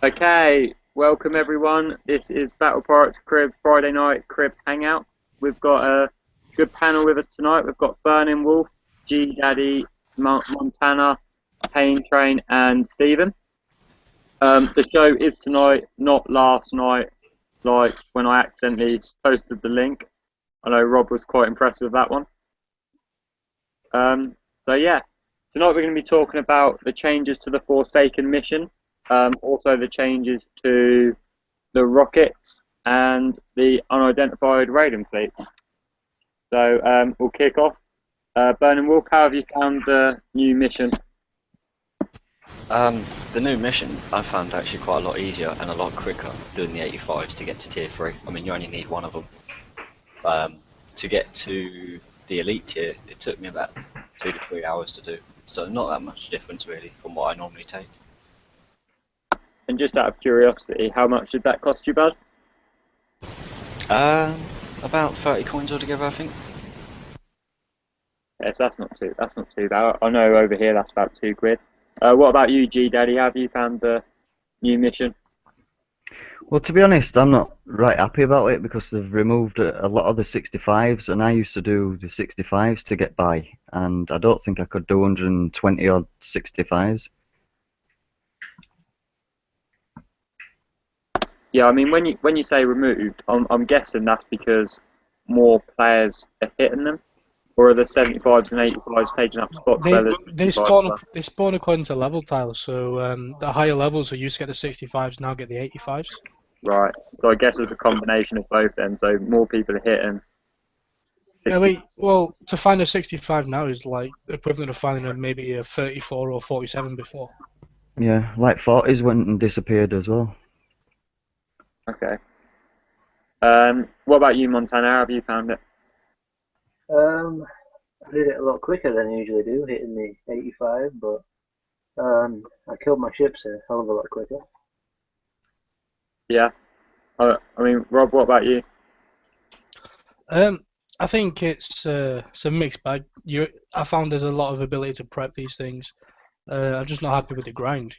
Okay, welcome everyone. This is Battle Pirates Crib Friday night Crib Hangout. We've got a good panel with us tonight. We've got Burning Wolf, G Daddy, Montana, Pain Train, and Stephen. The show is tonight, not last night, like when I accidentally posted the link. I know Rob was quite impressed with that one. Um, so yeah, tonight we're going to be talking about the changes to the Forsaken mission, also the changes to the rockets and the unidentified raiding fleet. So we'll kick off. Burning Wolf, how have you found the new mission? Um, the new mission I found actually quite a lot easier and a lot quicker doing the 85s to get to tier 3. I mean, you only need one of them. To get to the elite tier, it took me about 2 to 3 hours to do. So not that much difference really from what I normally take. And just out of curiosity, how much did that cost you, bud? Um, about 30 coins altogether, I think. Yes, that's not too bad. I know over here that's about £2. What about you, G Daddy? How have you found the new mission? Well, to be honest, I'm not right happy about it because they've removed a lot of the 65s, and I used to do the 65s to get by, and I don't think I could do 120 odd 65s. Yeah, I mean when you say removed, I'm guessing that's because more players are hitting them, or are the 75s and 85s taking up spots where They the they 65s spawn are? they spawn according to level tiles. So the higher levels who used to get the 65s now get the 85s. Right. So I guess it's a combination of both then. So more people are hitting Yeah, 60. well, to find a 65 now is like equivalent of finding maybe a 34 or 47 before. Yeah, like 40s went and disappeared as well. Okay. What about you, Montana? How have you found it? Um, I did it a lot quicker than I usually do, hitting the 85, but I killed my ships a hell of a lot quicker. Yeah. I mean, Rob, what about you? Um, I think it's a mixed bag. I found there's a lot of ability to prep these things. I'm just not happy with the grind.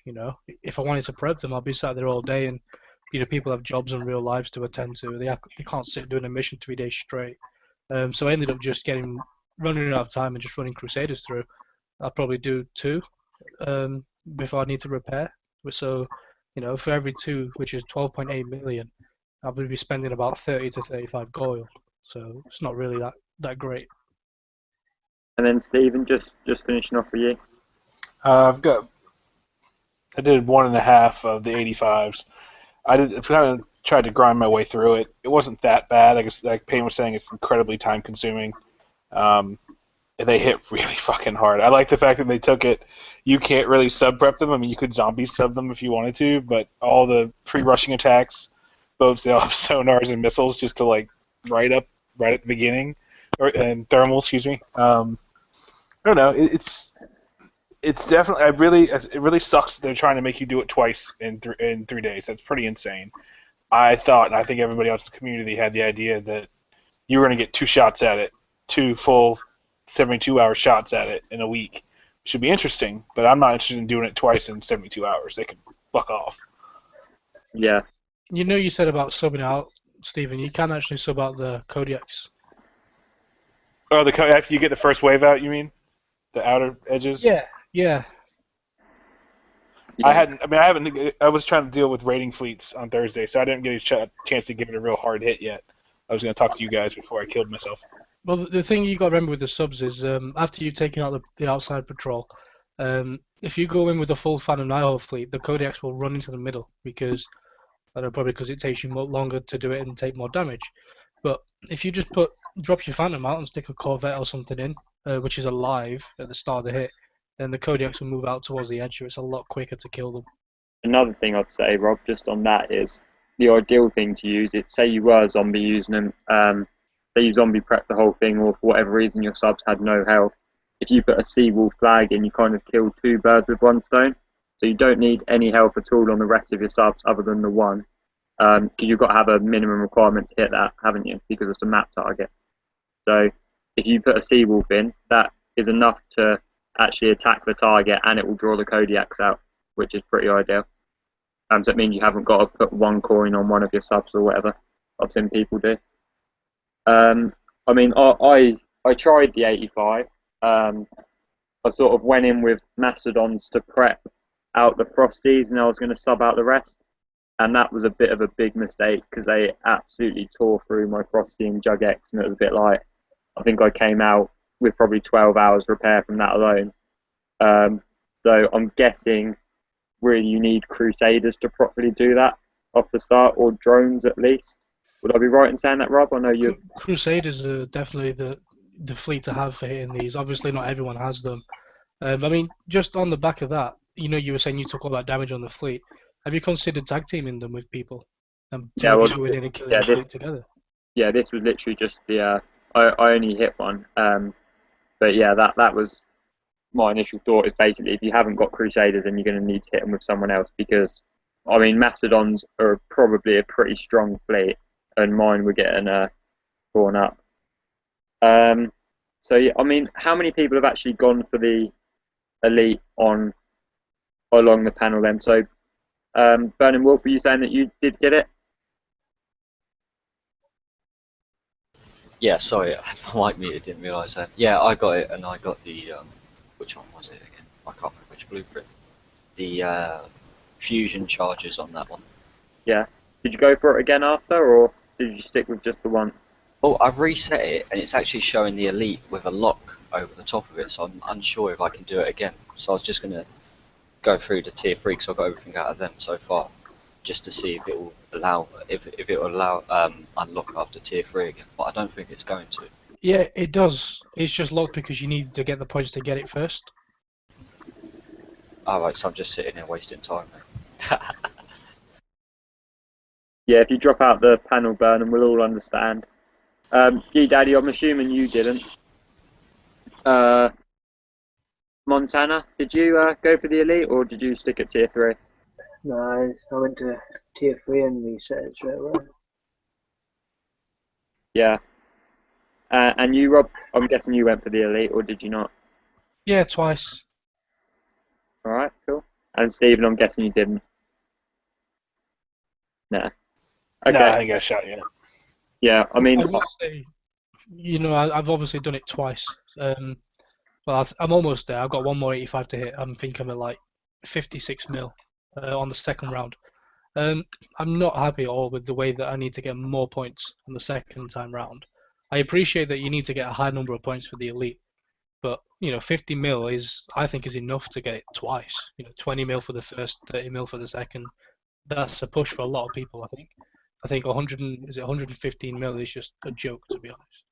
If I wanted to prep them, I'd be sat there all day, and people have jobs and real lives to attend to. They can't sit doing a mission 3 days straight. So I ended up just running out of time and just running Crusaders through. I'll probably do two before I need to repair. So, for every two, which is 12.8 million, I'll be spending about 30 to 35 gold. So it's not really that great. And then Stephen, just finishing off for you. I've got. I did one and a half of the 85s. I kind of tried to grind my way through it. It wasn't that bad. I guess, like Payne was saying, it's incredibly time consuming. Um, and they hit really fucking hard. I like the fact that they took it. You can't really sub prep them. I mean, you could zombie sub them if you wanted to, but all the pre-rushing attacks, boats they all have sonars and missiles just to like right at the beginning, and thermal. Excuse me. I don't know. It's definitely. It really sucks that they're trying to make you do it twice in 3 days. That's pretty insane. I thought, and I think everybody else in the community had the idea that you were going to get two shots at it, two full 72-hour shots at it in a week. Should be interesting, but I'm not interested in doing it twice in 72 hours. They can fuck off. Yeah. You said about subbing out, Stephen. You can actually sub out the Kodiaks. Oh, after you get the first wave out, you mean the outer edges? Yeah, yeah. Yeah. I haven't. I was trying to deal with raiding fleets on Thursday, so I didn't get a chance to give it a real hard hit yet. I was going to talk to you guys before I killed myself. Well, the thing you got to remember with the subs is after you've taken out the outside patrol, if you go in with a full Phantom Nihil fleet, the Kodiaks will run into the middle because I don't know, probably because it takes you longer to do it and take more damage. But if you just drop your Phantom out and stick a Corvette or something in, which is alive at the start of the hit, then the Kodiaks will move out towards the edge, so it's a lot quicker to kill them. Another thing I'd say, Rob, just on that is the ideal thing to use it. Say you were zombie using them, say you zombie prep the whole thing, or for whatever reason your subs had no health. If you put a Seawolf flag in, you kind of kill two birds with one stone. So you don't need any health at all on the rest of your subs other than the one, because you've got to have a minimum requirement to hit that, haven't you? Because it's a map target. So if you put a Seawolf in, that is enough to actually attack the target, and it will draw the Kodiaks out, which is pretty ideal. So it means you haven't got to put one coin on one of your subs or whatever. I've seen people do. I mean, I tried the 85. I sort of went in with Mastodons to prep out the Frosties, and I was going to sub out the rest. And that was a bit of a big mistake because they absolutely tore through my Frosty and Jug X, and it was a bit like, I think I came out with probably 12 hours repair from that alone. So I'm guessing really you need Crusaders to properly do that off the start, or drones at least. Would I be right in saying that, Rob? I know you. Crusaders are definitely the fleet to have for hitting these. Obviously, not everyone has them. I mean, just on the back of that, you know, you were saying you took all that damage on the fleet. Have you considered tag teaming them with people and two of you in a killing the fleet together? Yeah, this was literally just the. I only hit one, but yeah, that was my initial thought. Is basically if you haven't got Crusaders, then you're going to need to hit them with someone else because, I mean, Mastodons are probably a pretty strong fleet, and mine were getting torn up. So yeah, I mean, how many people have actually gone for the elite on along the panel then? So, Burning Wolf, were you saying that you did get it? Yeah, sorry, my mic muted, didn't realise that. Yeah, I got it, and I got the, which one was it again? I can't remember which blueprint. The fusion charges on that one. Yeah. Did you go for it again after, or did you stick with just the one? Oh, I've reset it, and it's actually showing the elite with a lock over the top of it, so I'm unsure if I can do it again. So I was just going to go through the tier 3, because I've got everything out of them so far, just to see if it will allow, unlock after tier 3 again, but I don't think it's going to. Yeah, it does. It's just locked because you needed to get the points to get it first. Alright, so I'm just sitting here wasting time then. Yeah, if you drop out the panel burn, and we'll all understand. Daddy, I'm assuming you didn't. Montana, did you go for the elite, or did you stick at tier 3? No, I went to tier 3 and reset it straight away. Yeah. And you, Rob, I'm guessing you went for the elite, or did you not? Yeah, twice. Alright, cool. And Stephen, I'm guessing you didn't. No. Okay. No, I ain't got a shot yet. Yeah, I mean, I will say, you know, I've obviously done it twice. Well, I'm almost there. I've got one more 85 to hit. I'm thinking I'm at like 56 mil on the second round. I'm not happy at all with the way that I need to get more points on the second time round. I appreciate that you need to get a high number of points for the elite, but you know, 50 mil I think is enough to get it twice. You know, 20 mil for the first, 30 mil for the second. That's a push for a lot of people, I think. I think 115 mil is just a joke, to be honest.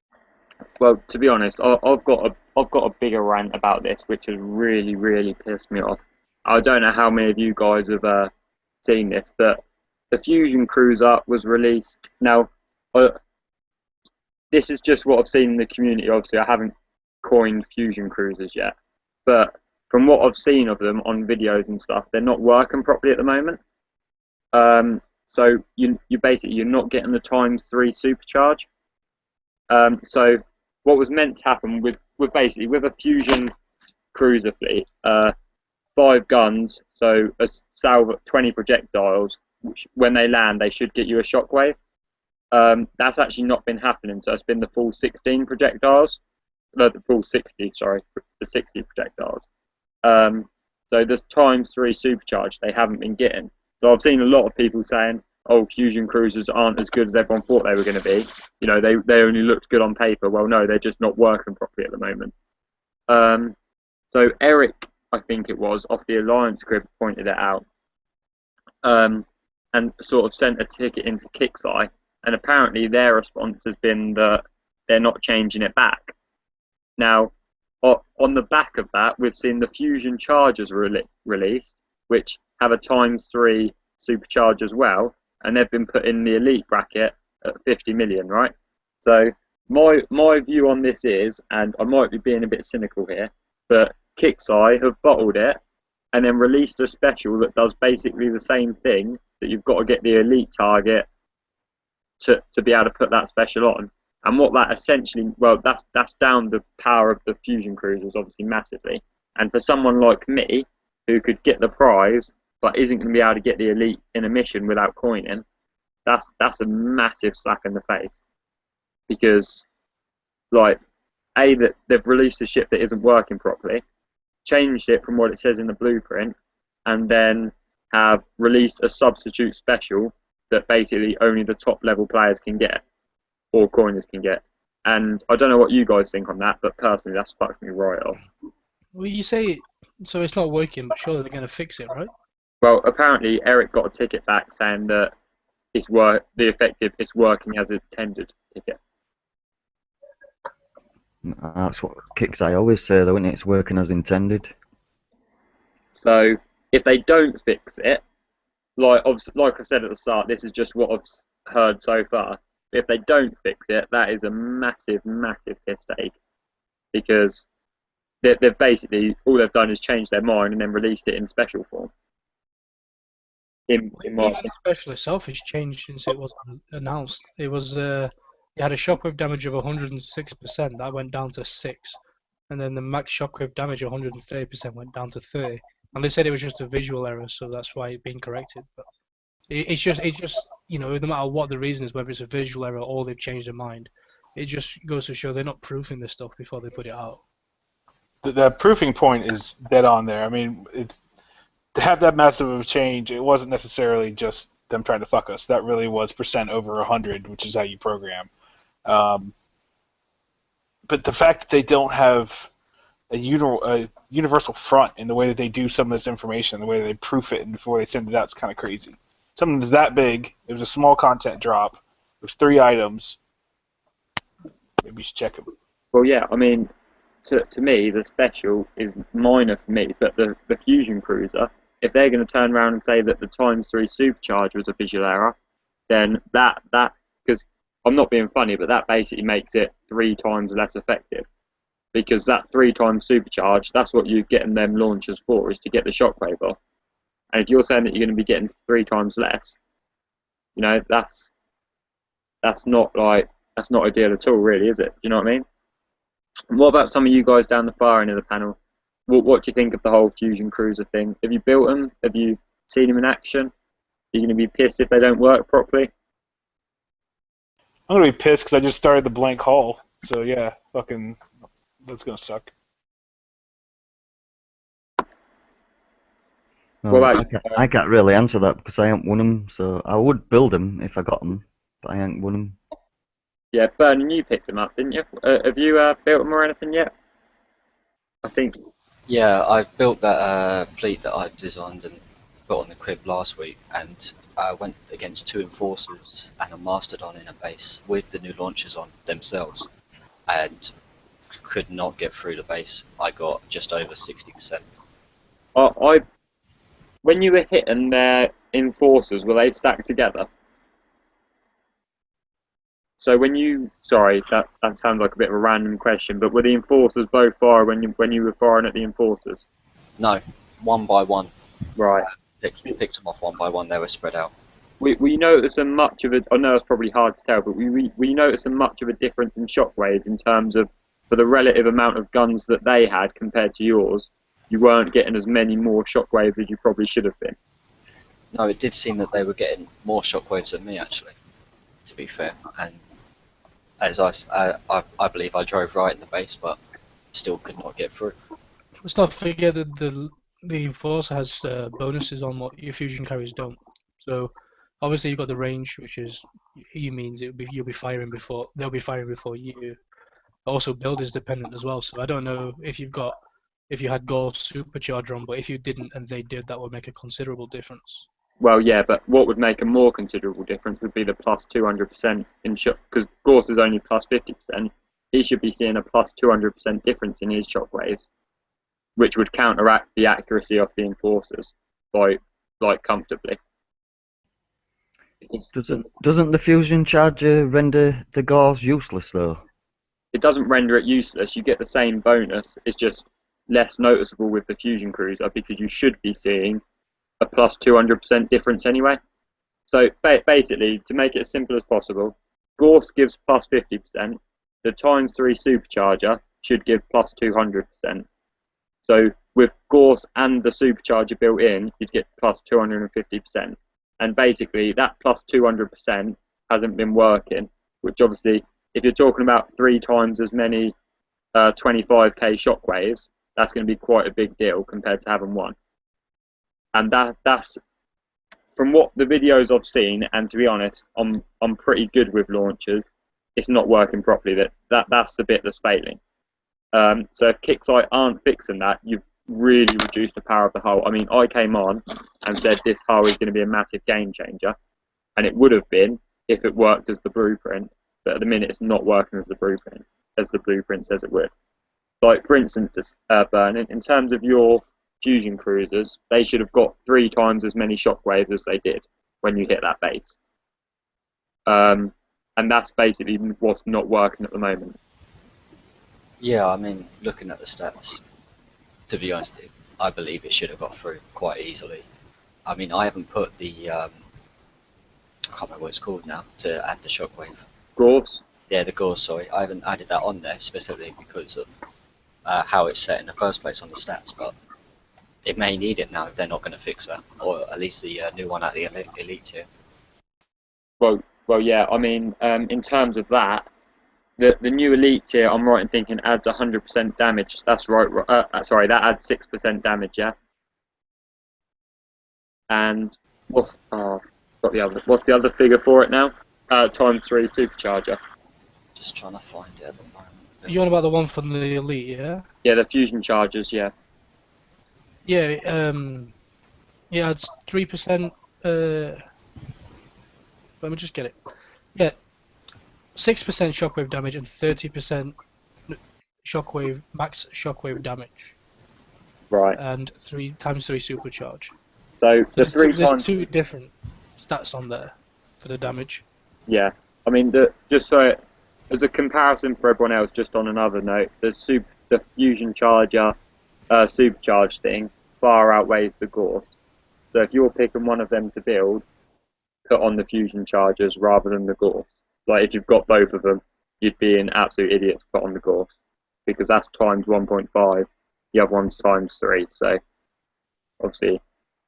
well, to be honest, I've got a bigger rant about this, which has really, really pissed me off. I don't know how many of you guys have seen this, but the Fusion Cruiser was released. Now, this is just what I've seen in the community. Obviously, I haven't coined Fusion Cruisers yet, but from what I've seen of them on videos and stuff, they're not working properly at the moment. So you're not getting the ×3 supercharge. So what was meant to happen with a Fusion Cruiser fleet, 5 guns, so a salve 20 projectiles, which when they land they should get you a shockwave. That's actually not been happening, so it's been the full 16 projectiles, the full 60, sorry, the 60 projectiles. So the ×3 supercharge they haven't been getting. So I've seen a lot of people saying, "Oh, Fusion Cruisers aren't as good as everyone thought they were going to be. You know, they only looked good on paper." Well, no, they're just not working properly at the moment. So Eric, I think it was, off the Alliance Crib pointed it out, and sort of sent a ticket into Kixeye, and apparently their response has been that they're not changing it back. Now, on the back of that, we've seen the Fusion Chargers released, which have a ×3 supercharge as well, and they've been put in the elite bracket at 50 million, right? So my view on this is, and I might be being a bit cynical here, but Kixeye have bottled it and then released a special that does basically the same thing, that you've got to get the elite target to be able to put that special on. And what that essentially, well, that's down the power of the Fusion Cruisers, obviously, massively. And for someone like me, who could get the prize but isn't going to be able to get the elite in a mission without coining, that's a massive slap in the face. Because, like, that they've released a ship that isn't working properly, changed it from what it says in the blueprint, and then have released a substitute special that basically only the top level players can get, or coiners can get. And I don't know what you guys think on that, but personally, that's fucked me right off. Well, you say so it's not working, but surely they're going to fix it, right? Well, apparently Eric got a ticket back saying that it's working as intended ticket. That's what Kicks I always say, though, isn't it? It's working as intended. So if they don't fix it, like I said at the start, this is just what I've heard so far. If they don't fix it, that is a massive, massive mistake, because they've basically, all they've done is change their mind and then released it in special form. In my Even the special itself has changed since it was announced. It was it had a shockwave damage of 106%. That went down to 6, and then the max shockwave damage of 130% went down to 30. And they said it was just a visual error, so that's why it's being corrected. But it's just no matter what the reason is, whether it's a visual error or they've changed their mind, it just goes to show they're not proofing this stuff before they put it out. The proofing point is dead on there. I mean, to have that massive of a change, it wasn't necessarily just them trying to fuck us. That really was percent over 100, which is how you program. But the fact that they don't have a universal front in the way that they do some of this information, the way that they proof it and before they send it out, is kind of crazy. Something that's that big, it was a small content drop, it was 3 items. Maybe you should check them. Well, yeah, I mean, to me, the special is minor for me, but the Fusion Cruiser, if they're going to turn around and say that the ×3 supercharge was a visual error, then that because I'm not being funny, but that basically makes it 3 times less effective. Because that 3 times supercharge, that's what you're getting them launchers for, is to get the shockwave off. And if you're saying that you're going to be getting 3 times less, that's not ideal at all, really, is it? Do you know what I mean? And what about some of you guys down the far end of the panel? What do you think of the whole Fusion Cruiser thing? Have you built them? Have you seen them in action? Are you going to be pissed if they don't work properly? I'm going to be pissed because I just started the blank hull. So, yeah, fucking, that's going to suck. Well, What about you? I can't really answer that because I haven't won them, so I would build them if I got them, but I ain't won them. Yeah, Vernon, you picked them up, didn't you? Have you built them or anything yet? I think. Yeah, I built that fleet that I designed and put on the crib last week, and I went against 2 enforcers and a mastodon in a base with the new launchers on themselves, and could not get through the base. I got just over 60%. When you were hitting their enforcers, were they stacked together? So sorry, that sounds like a bit of a random question, but were the enforcers both fire when you were firing at the enforcers? No, one by one. Right. Picked them off one by one. They were spread out. We noticed much of it. I know it's probably hard to tell, but we noticed much of a difference in shockwaves in terms of, for the relative amount of guns that they had compared to yours, you weren't getting as many more shockwaves as you probably should have been. No, it did seem that they were getting more shockwaves than me, actually, to be fair. And as I believe I drove right in the base, but still could not get through. Let's not forget that the Enforcer has bonuses on what your fusion carriers don't. So obviously you've got the range, which means you'll be firing before they'll be firing before you. Also, build is dependent as well. So I don't know if you had Ghost Supercharger on, but if you didn't and they did, that would make a considerable difference. Well, yeah, but what would make a more considerable difference would be the plus 200% in shock, because Gorse is only plus 50%. He should be seeing a plus 200% difference in his shockwaves, which would counteract the accuracy of the enforcers by comfortably. Doesn't the fusion charger render the gauze useless though? It doesn't render it useless. You get the same bonus. It's just less noticeable with the Fusion Cruiser because you should be seeing a plus 200% difference anyway. So basically, to make it as simple as possible, Gorse gives plus 50%. The ×3 supercharger should give plus 200%. So with Gorse and the supercharger built in, you'd get plus 250%. And basically, that plus 200% hasn't been working, which obviously, if you're talking about 3 times as many 25k shockwaves, that's going to be quite a big deal compared to having one. And that's from what the videos I've seen, and to be honest, I'm pretty good with launchers. It's not working properly. That's the bit that's failing. So if Kixeye aren't fixing that, you've really reduced the power of the hull. I mean, I came on and said this hull is going to be a massive game changer, and it would have been if it worked as the blueprint. But at the minute, it's not working as the blueprint says it would. Like for instance, Burnin, in terms of your fusion cruisers, they should have got 3 times as many shockwaves as they did when you hit that base. And that's basically what's not working at the moment. Yeah, I mean, looking at the stats, to be honest, I believe it should have got through quite easily. I mean, I haven't put the, I can't remember what it's called now, to add the shockwave. Gorse? Yeah, the Gore, sorry. I haven't added that on there specifically because of how it's set in the first place on the stats, but it may need it now if they're not going to fix that, or at least the new one at the elite tier. Well, yeah. I mean, in terms of that, the new elite tier, I'm right in thinking adds 100% damage. That's right. Sorry, that adds 6% damage. Yeah. And what's the other figure for it now? Times 3 supercharger. Just trying to find it at the moment. You on about the one from the elite, yeah? Yeah, the fusion chargers. Yeah. Yeah. Yeah, it's 3%. Let me just get it. Yeah, 6% shockwave damage and 30% shockwave max shockwave damage. Right. And 3 times 3 supercharge. So the there's 2 different stats on there for the damage. Yeah, I mean, just so as a comparison for everyone else, just on another note, the fusion charger supercharge thing far outweighs the Gorse. So if you're picking one of them to build, put on the fusion chargers rather than the Gorse. Like if you've got both of them, you'd be an absolute idiot to put on the Gorse because that's times 1.5. The other one's times 3. So obviously,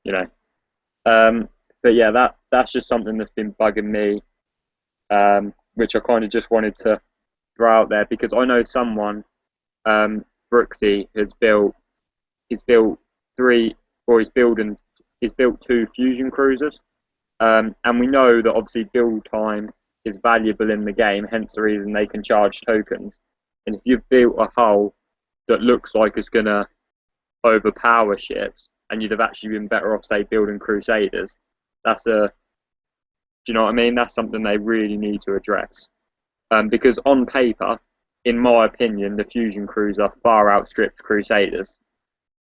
you know. But yeah, that's just something that's been bugging me, which I kind of just wanted to throw out there because I know someone, Brooksy, he's built 2 fusion cruisers, and we know that obviously build time is valuable in the game, hence the reason they can charge tokens. And if you've built a hull that looks like it's gonna overpower ships, and you'd have actually been better off, say, building Crusaders, do you know what I mean? That's something they really need to address. Because on paper, in my opinion, the Fusion Cruiser far outstrips Crusaders.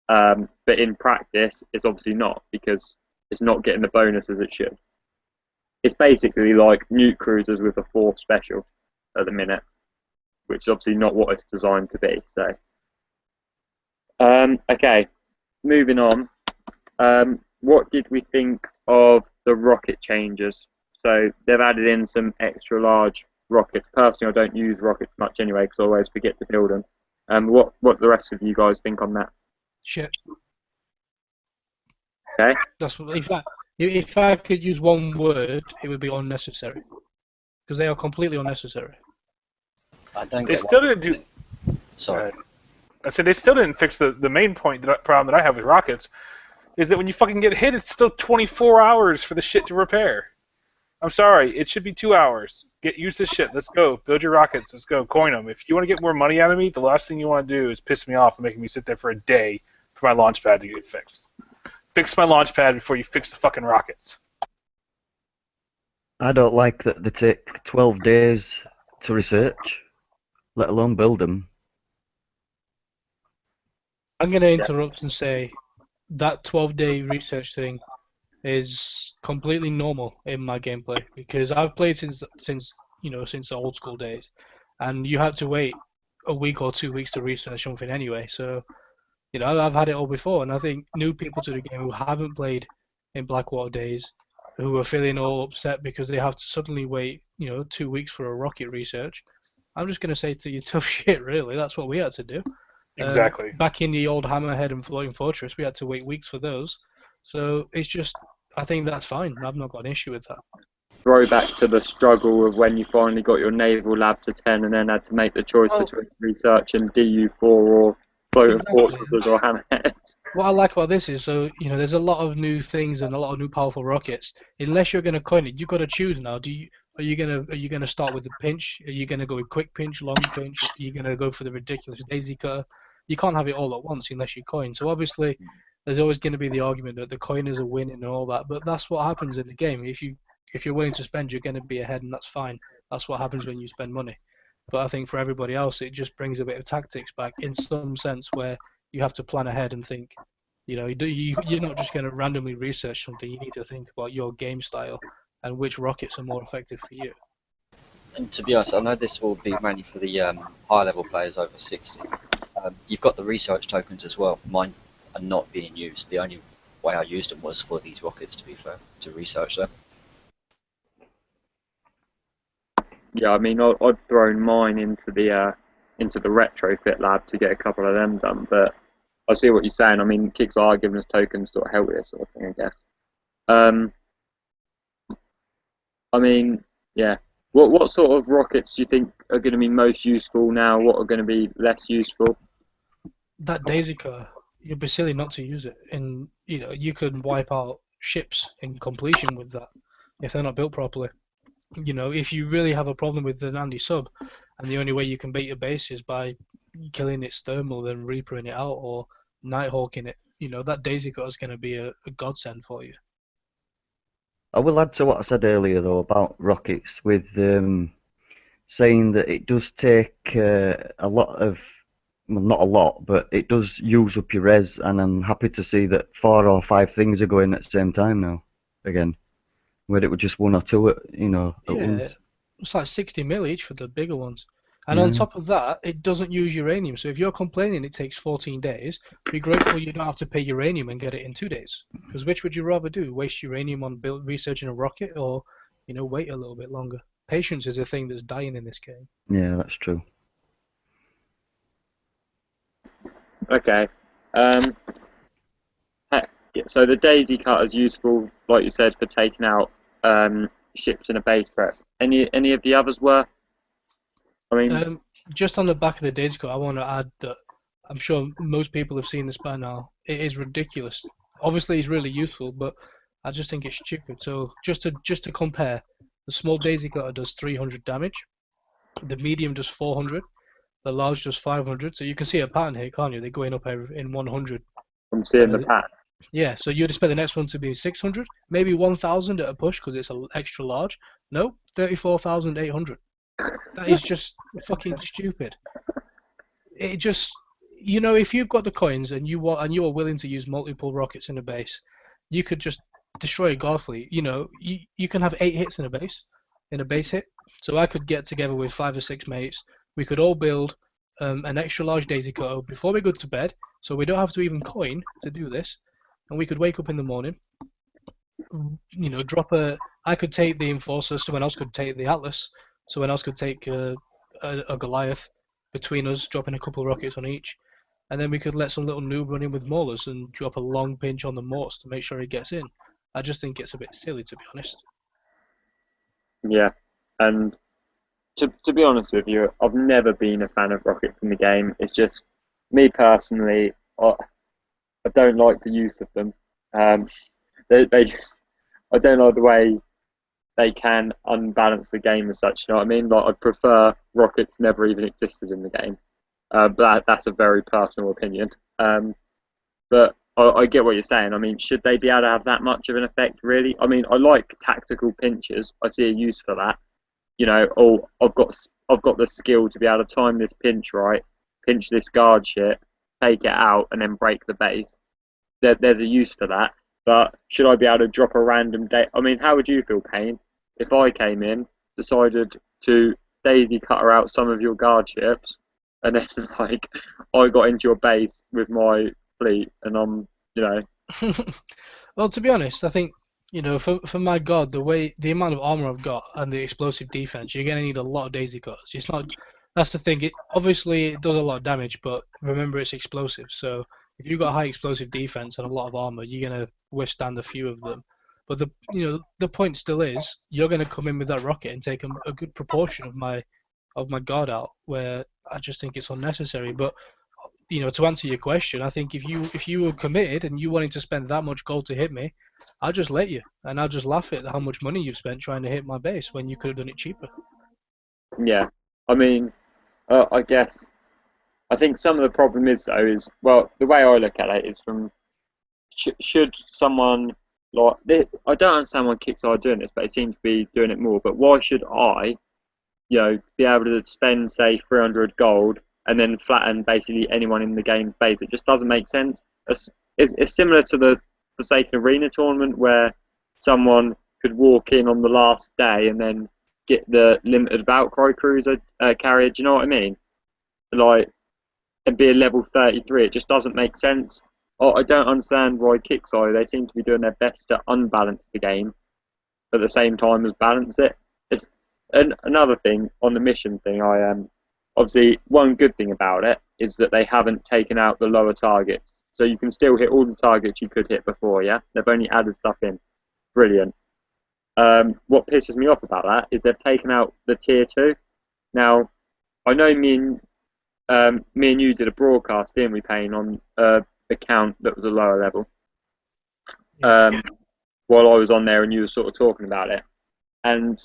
But in practice, it's obviously not, because it's not getting the bonuses it should. It's basically like Nuke Cruisers with a 4th special at the minute, which is obviously not what it's designed to be. So, okay, moving on. What did we think of the rocket changes? So they've added in some extra large rockets. Personally, I don't use rockets much anyway because I always forget to build them. What the rest of you guys think on that? Shit. Okay. That's what, if I could use one word, it would be unnecessary. Because they are completely unnecessary. I don't They get still why- didn't do. Sorry. I said they still didn't fix the main point problem that I have with rockets, is that when you fucking get hit, it's still 24 hours for the shit to repair. I'm sorry, it should be 2 hours. Use this shit. Let's go. Build your rockets. Let's go. Coin them. If you want to get more money out of me, the last thing you want to do is piss me off and make me sit there for a day for my launch pad to get fixed. Fix my launch pad before you fix the fucking rockets. I don't like that they take 12 days to research, let alone build them. I'm going to interrupt and say that 12-day research thing is completely normal in my gameplay because I've played since the old school days, and you had to wait a week or 2 weeks to research something anyway. So, I've had it all before, and I think new people to the game who haven't played in Blackwater days, who are feeling all upset because they have to suddenly wait, 2 weeks for a rocket research. I'm just going to say to you, tough shit, really. That's what we had to do. Exactly. Back in the old Hammerhead and Floating Fortress, we had to wait weeks for those. So it's just, I think that's fine. I've not got an issue with that. Throwback to the struggle of when you finally got your naval lab to 10 and then had to make the choice Well, between research and DU4 or floating exactly. fortresses or hammerheads. What I like about this is, so there's a lot of new things and a lot of new powerful rockets. Unless you're gonna coin it, you've got to choose now. Are you gonna start with the pinch? Are you gonna go with quick pinch, long pinch? Are you gonna go for the ridiculous daisy cutter? You can't have it all at once unless you coin. So obviously, there's always going to be the argument that the coiners are winning and all that. But that's what happens in the game. If you're willing to spend, you're going to be ahead, and that's fine. That's what happens when you spend money. But I think for everybody else, it just brings a bit of tactics back in some sense where you have to plan ahead and think. You're not just going to randomly research something. You need to think about your game style and which rockets are more effective for you. And to be honest, I know this will be mainly for the higher level players over 60. You've got the research tokens as well. Mine are not being used. The only way I used them was for these rockets, to be fair, to research them. Yeah, I mean, I'd thrown mine into the retrofit lab to get a couple of them done, but I see what you're saying. I mean, kicks are giving us tokens to help with this sort of thing, I guess. I mean, yeah. What sort of rockets do you think are going to be most useful now? What are going to be less useful? That daisy cutter, you'd be silly not to use it. And you could wipe out ships in completion with that if they're not built properly. If you really have a problem with the Nandy sub, and the only way you can beat your base is by killing its thermal, then reapering it out or nighthawking it, that daisy cutter is going to be a godsend for you. I will add to what I said earlier though about rockets with saying that it does take a lot of, well, not a lot, but it does use up your res, and I'm happy to see that 4 or 5 things are going at the same time now again, where it was just 1 or 2 at Yeah, once. it's like 60 mil each for the bigger ones. And on Yeah. top of that, it doesn't use uranium. So if you're complaining it takes 14 days, be grateful you don't have to pay uranium and get it in 2 days. Because which would you rather do? Waste uranium on researching a rocket, or wait a little bit longer? Patience is a thing that's dying in this game. Yeah, that's true. Okay. Yeah, so the daisy cutter is useful, like you said, for taking out ships in a base prep. Any of the others were? I mean, Just on the back of the daisy cutter, I want to add that I'm sure most people have seen this by now. It is ridiculous. Obviously, it's really useful, but I just think it's stupid. So just to compare, the small daisy cutter does 300 damage, the medium does 400, the large does 500. So you can see a pattern here, can't you? They're going up in 100. I'm seeing the pattern. Yeah, so you'd expect the next one to be 600, maybe 1,000 at a push because it's an extra large. No, 34,800. That is just fucking stupid. It just, if you've got the coins and you are willing to use multiple rockets in a base, you could just destroy a guard fleet. You can have 8 hits in a base hit. So I could get together with 5 or 6 mates. We could all build an extra large daisy cutter before we go to bed, so we don't have to even coin to do this. And we could wake up in the morning, I could take the Enforcer, someone else could take the Atlas, someone else could take a Goliath between us, dropping a couple of rockets on each, and then we could let some little noob run in with Maulers and drop a long pinch on the Morts to make sure he gets in. I just think it's a bit silly, to be honest. Yeah, and to be honest with you, I've never been a fan of rockets in the game. It's just me personally. I don't like the use of them. They just, I don't like the way they can unbalance the game as such. You know what I mean? Like, I'd prefer rockets never even existed in the game. But that's a very personal opinion. But I get what you're saying. I mean, should they be able to have that much of an effect, really? I mean, I like tactical pinches. I see a use for that. I've got the skill to be able to time this pinch right, pinch this guard ship, take it out, and then break the base. There's a use for that. But should I be able to drop a random day? I mean, how would you feel, Payne, if I came in, decided to daisy cutter out some of your guard ships, and then I got into your base with my fleet, and Well, to be honest, I think for my god, the amount of armor I've got and the explosive defense, you're gonna need a lot of daisy cutters. It's not that's the thing. Obviously, it does a lot of damage, but remember it's explosive. So if you've got high explosive defense and a lot of armor, you're gonna withstand a few of them. But the point still is you're gonna come in with that rocket and take a good proportion of my guard out. Where I just think it's unnecessary. But to answer your question, I think if you were committed and you wanted to spend that much gold to hit me, I'll just let you, and I'll just laugh at how much money you've spent trying to hit my base when you could have done it cheaper. Yeah, I mean, I think some of the problem is though is, well, the way I look at it is from should someone I don't understand why Kicks are doing this, but they seem to be doing it more. But why should I, be able to spend say 300 gold and then flatten basically anyone in the game's base? It just doesn't make sense. It's similar to the Forsaken Arena tournament where someone could walk in on the last day and then get the limited Valkyrie cruiser carrier. Do you know what I mean? Like, and be a level 33. It just doesn't make sense. I don't understand why Kixeye, they seem to be doing their best to unbalance the game at the same time as balance it. It's another thing on the mission thing. Obviously one good thing about it is that they haven't taken out the lower targets, so you can still hit all the targets you could hit before. Yeah, they've only added stuff in. Brilliant. What pisses me off about that is they've taken out the tier 2. Now, I know me and you did a broadcast, didn't we, Payne, on account that was a lower level. While I was on there and you were sort of talking about it. And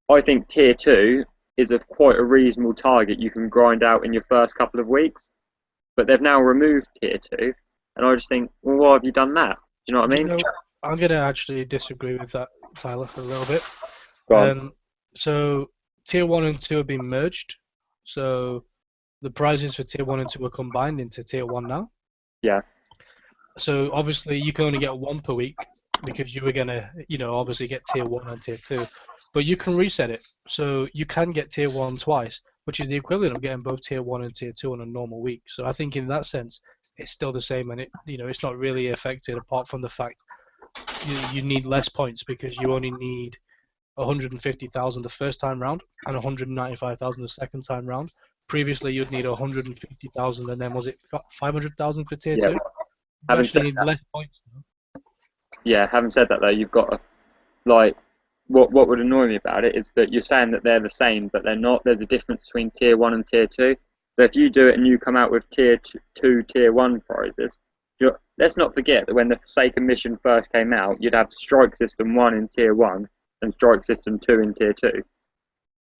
I think tier 2 is quite a reasonable target you can grind out in your first couple of weeks. But they've now removed tier 2, and I just think, well, why have you done that? Do you know what I mean? I'm going to actually disagree with that, Tyler, for a little bit. Go on. So tier 1 and 2 have been merged. So the prizes for tier 1 and 2 are combined into tier 1 now. Yeah. So obviously you can only get one per week because you were going to, obviously get tier 1 and tier 2. But you can reset it. So you can get tier 1 twice, which is the equivalent of getting both tier 1 and tier 2 on a normal week. So I think in that sense, it's still the same, and it's not really affected apart from the fact you need less points because you only need 150,000 the first time round and 195,000 the second time round. Previously, you'd need 150,000, and then was it 500,000 for tier 2? You actually need less points. Yeah, having said that though, you've got to, what would annoy me about it is that you're saying that they're the same, but they're not. There's a difference between tier 1 and tier 2. So if you do it and you come out with tier 2, tier 1 prizes, let's not forget that when the Forsaken mission first came out, you'd have Strike System 1 in tier 1 and Strike System 2 in tier 2.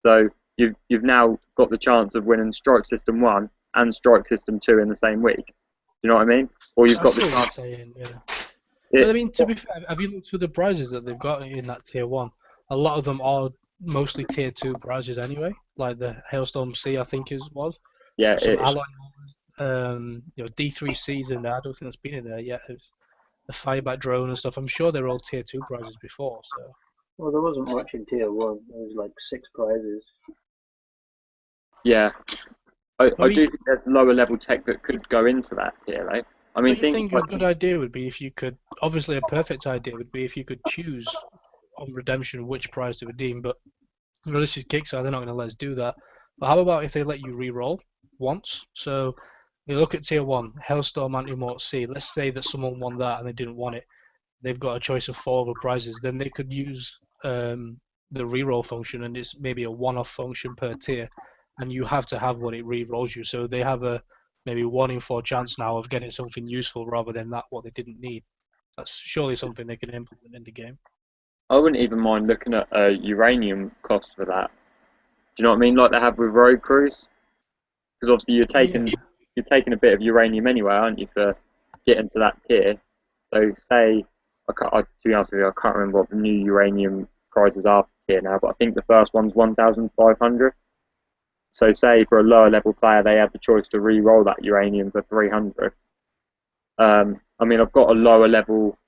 So you've now got the chance of winning Strike System 1 and Strike System 2 in the same week. Do you know what I mean? Or you've got the chance. But I mean, to be fair, have you looked through the prizes that they've got in that tier 1? A lot of them are mostly tier 2 prizes anyway, like the Hailstorm C, I think was. Yeah, some alloy D3C's in there. I don't think that's been in there yet. It's the fireback drone and stuff. I'm sure they're all tier 2 prizes before. So. Well, there wasn't much in tier 1. There was like 6 prizes. Yeah, I do think there's lower level tech that could go into that tier, though. I mean, I think a good idea would be if you could. Obviously, a perfect idea would be if you could choose on redemption which prize to redeem. But this is Kickstarter; they're not going to let us do that. But how about if they let you re-roll once? So you look at tier 1, Hailstorm Anti-Mort C. Let's say that someone won that and they didn't want it. They've got a choice of 4 other prizes. Then they could use the re-roll function, and it's maybe a one-off function per tier, and you have to have what it re-rolls you. So they have a maybe 1 in 4 chance now of getting something useful rather than what they didn't need. That's surely something they can implement in the game. I wouldn't even mind looking at a uranium cost for that. Do you know what I mean? Like they have with road crews, because obviously you're taking a bit of uranium anyway, aren't you, for getting to that tier? So say, to be honest with you, I can't remember what the new uranium prizes are for tier now, but I think the first one's 1,500. So say for a lower level player, they have the choice to re-roll that uranium for 300. I mean, I've got a lower level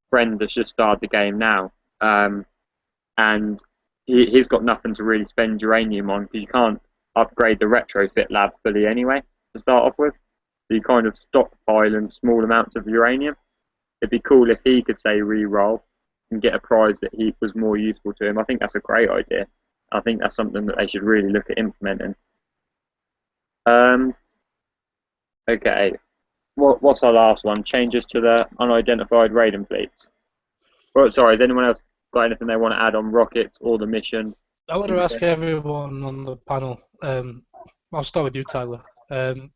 friend that's just started the game now, and he's got nothing to really spend uranium on because you can't upgrade the retrofit lab fully anyway to start off with. So you kind of stockpile in small amounts of uranium. It'd be cool if he could say re-roll and get a prize that was more useful to him. I think that's a great idea. I think that's something that they should really look at implementing. Okay. What's our last one? Changes to the unidentified raiding fleets. Well, sorry, has anyone else got anything they want to add on rockets or the mission? I want to ask everyone on the panel. I'll start with you, Tyler. On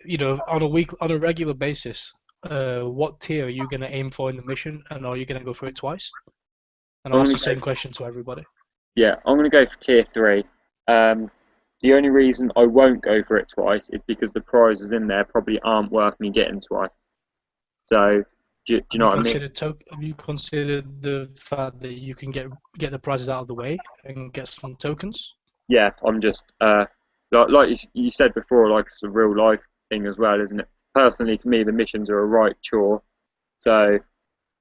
a regular basis, what tier are you going to aim for in the mission, and are you going to go for it twice? And I'll ask the same question to everybody. Yeah, I'm going to go for tier 3. The only reason I won't go for it twice is because the prizes in there probably aren't worth me getting twice. So, do you know what I mean? Have you considered the fact that you can get the prizes out of the way and get some tokens? Yeah, I'm just like you said before, like it's a real life thing as well, isn't it? Personally, for me, the missions are a right chore. So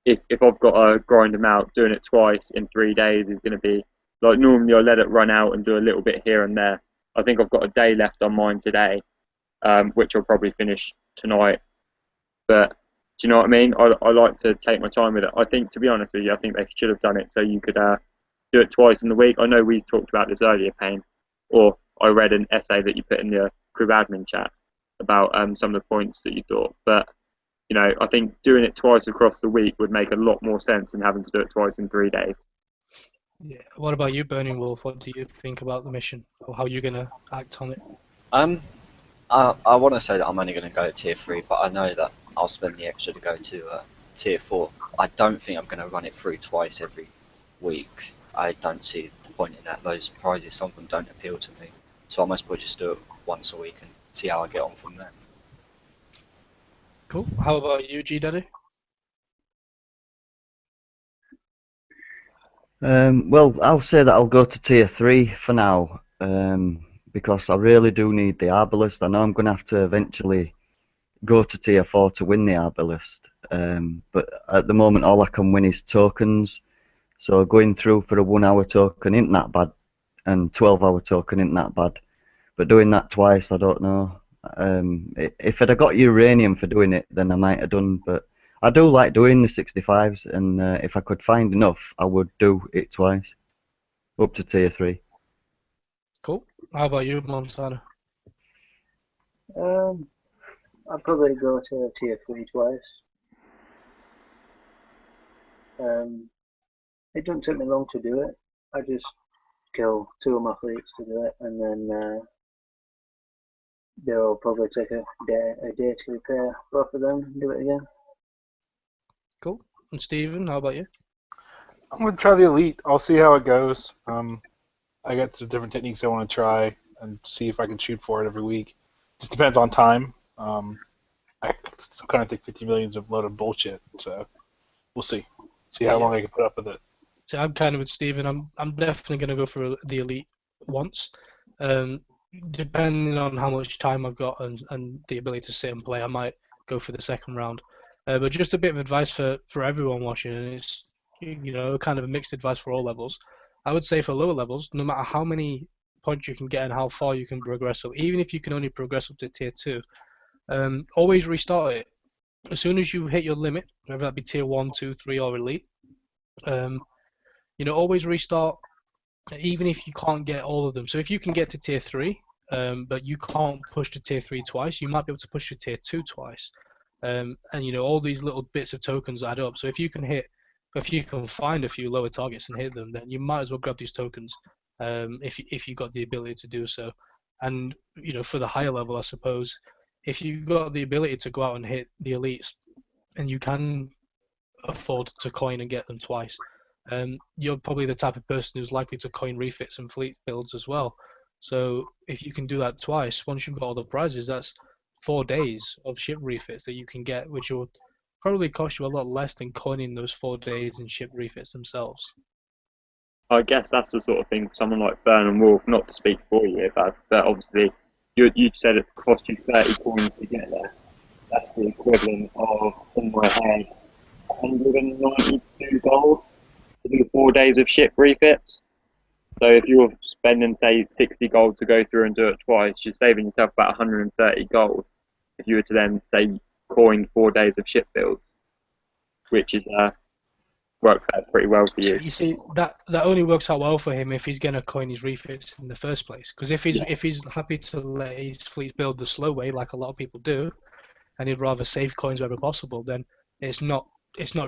if I've got to grind them out, doing it twice in 3 days is going to be like normally I let it run out and do a little bit here and there. I think I've got a day left on mine today, which I'll probably finish tonight. But do you know what I mean? I like to take my time with it. I think, to be honest with you, I think they should have done it so you could do it twice in the week. I know we talked about this earlier, Payne, or I read an essay that you put in the crib admin chat about some of the points that you thought. But I think doing it twice across the week would make a lot more sense than having to do it twice in 3 days. Yeah. What about you, Burning Wolf? What do you think about the mission, or how you're gonna act on it? I want to say that I'm only going to go tier 3, but I know that I'll spend the extra to go to tier 4. I don't think I'm going to run it through twice every week. I don't see the point in that. Those prizes, some of them don't appeal to me. So I might as well just do it once a week and see how I get on from there. Cool. How about you, G Daddy? Well, I'll say that I'll go to tier 3 for now, because I really do need the Arbalest. I know I'm going to have to eventually go to tier 4 to win the Arbalest, but at the moment all I can win is tokens. So going through for a 1 hour token isn't that bad, and 12-hour token isn't that bad. But doing that twice, I don't know. If I'd have got uranium for doing it, then I might have done. But I do like doing the 65s, and if I could find enough, I would do it twice, up to tier 3. Cool. How about you, Montana? I'd probably go to tier 3 twice. It doesn't take me long to do it. I just kill 2 of my fleets to do it, and then they'll probably take a day to repair both of them and do it again. Cool. And Steven, how about you? I'm going to try the Elite. I'll see how it goes. I got some different techniques I want to try and see if I can shoot for it every week. Just depends on time. I still kind of think 50 million is a load of bullshit, so we'll see. See how long I can put up with it. So I'm kind of with Steven. I'm definitely going to go for the Elite once. Depending on how much time I've got and the ability to sit and play, I might go for the second round. But just a bit of advice for everyone watching, and it's kind of a mixed advice for all levels. I would say for lower levels, no matter how many points you can get and how far you can progress up, even if you can only progress up to tier 2, always restart it. As soon as you hit your limit, whether that be tier 1, 2, 3, or Elite, always restart, even if you can't get all of them. So if you can get to tier 3, but you can't push to tier 3 twice, you might be able to push to tier 2 twice. And all these little bits of tokens add up. So if you can find a few lower targets and hit them, then you might as well grab these tokens, if you got the ability to do so. And for the higher level, I suppose, if you've got the ability to go out and hit the elites, and you can afford to coin and get them twice, you're probably the type of person who's likely to coin refits and fleet builds as well. So if you can do that twice, once you've got all the prizes, that's 4 days of ship refits that you can get, which will probably cost you a lot less than coining those 4 days in ship refits themselves. I guess that's the sort of thing for someone like Burn and Wolf, not to speak for you, but obviously you said it cost you 30 coins to get there. That's the equivalent of, in my head, 192 gold to do 4 days of ship refits. So if you're spending, say, 60 gold to go through and do it twice, you're saving yourself about 130 gold if you were to then, say, coin 4 days of ship builds, which is works out pretty well for you. You see, that only works out well for him if he's gonna coin his refits in the first place. Because if he's happy to let his fleets build the slow way, like a lot of people do, and he'd rather save coins wherever possible, then it's not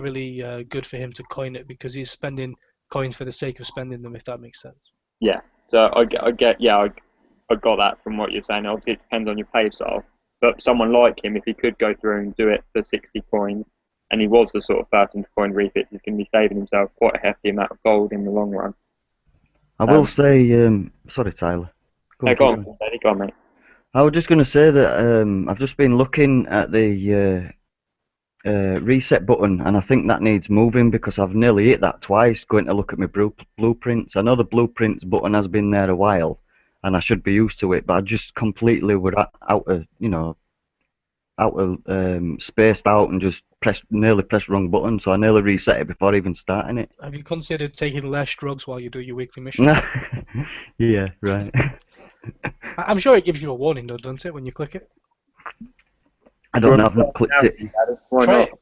really good for him to coin it because he's spending coins for the sake of spending them, if that makes sense. Yeah. So I got that from what you're saying. Obviously, it depends on your play style. But someone like him, if he could go through and do it for 60 coins, and he was the sort of person to coin refits, he's going to be saving himself quite a hefty amount of gold in the long run. I will say, sorry, Tyler. Go on, mate. I was just going to say that I've just been looking at the reset button, and I think that needs moving because I've nearly hit that twice going to look at my blueprints. I know the blueprints button has been there a while, and I should be used to it, but I just completely were spaced out and just nearly pressed the wrong button, so I nearly reset it before even starting it. Have you considered taking less drugs while you do your weekly mission? Yeah, right. I'm sure it gives you a warning though, doesn't it, when you click it? I don't know, I've not clicked it. Try it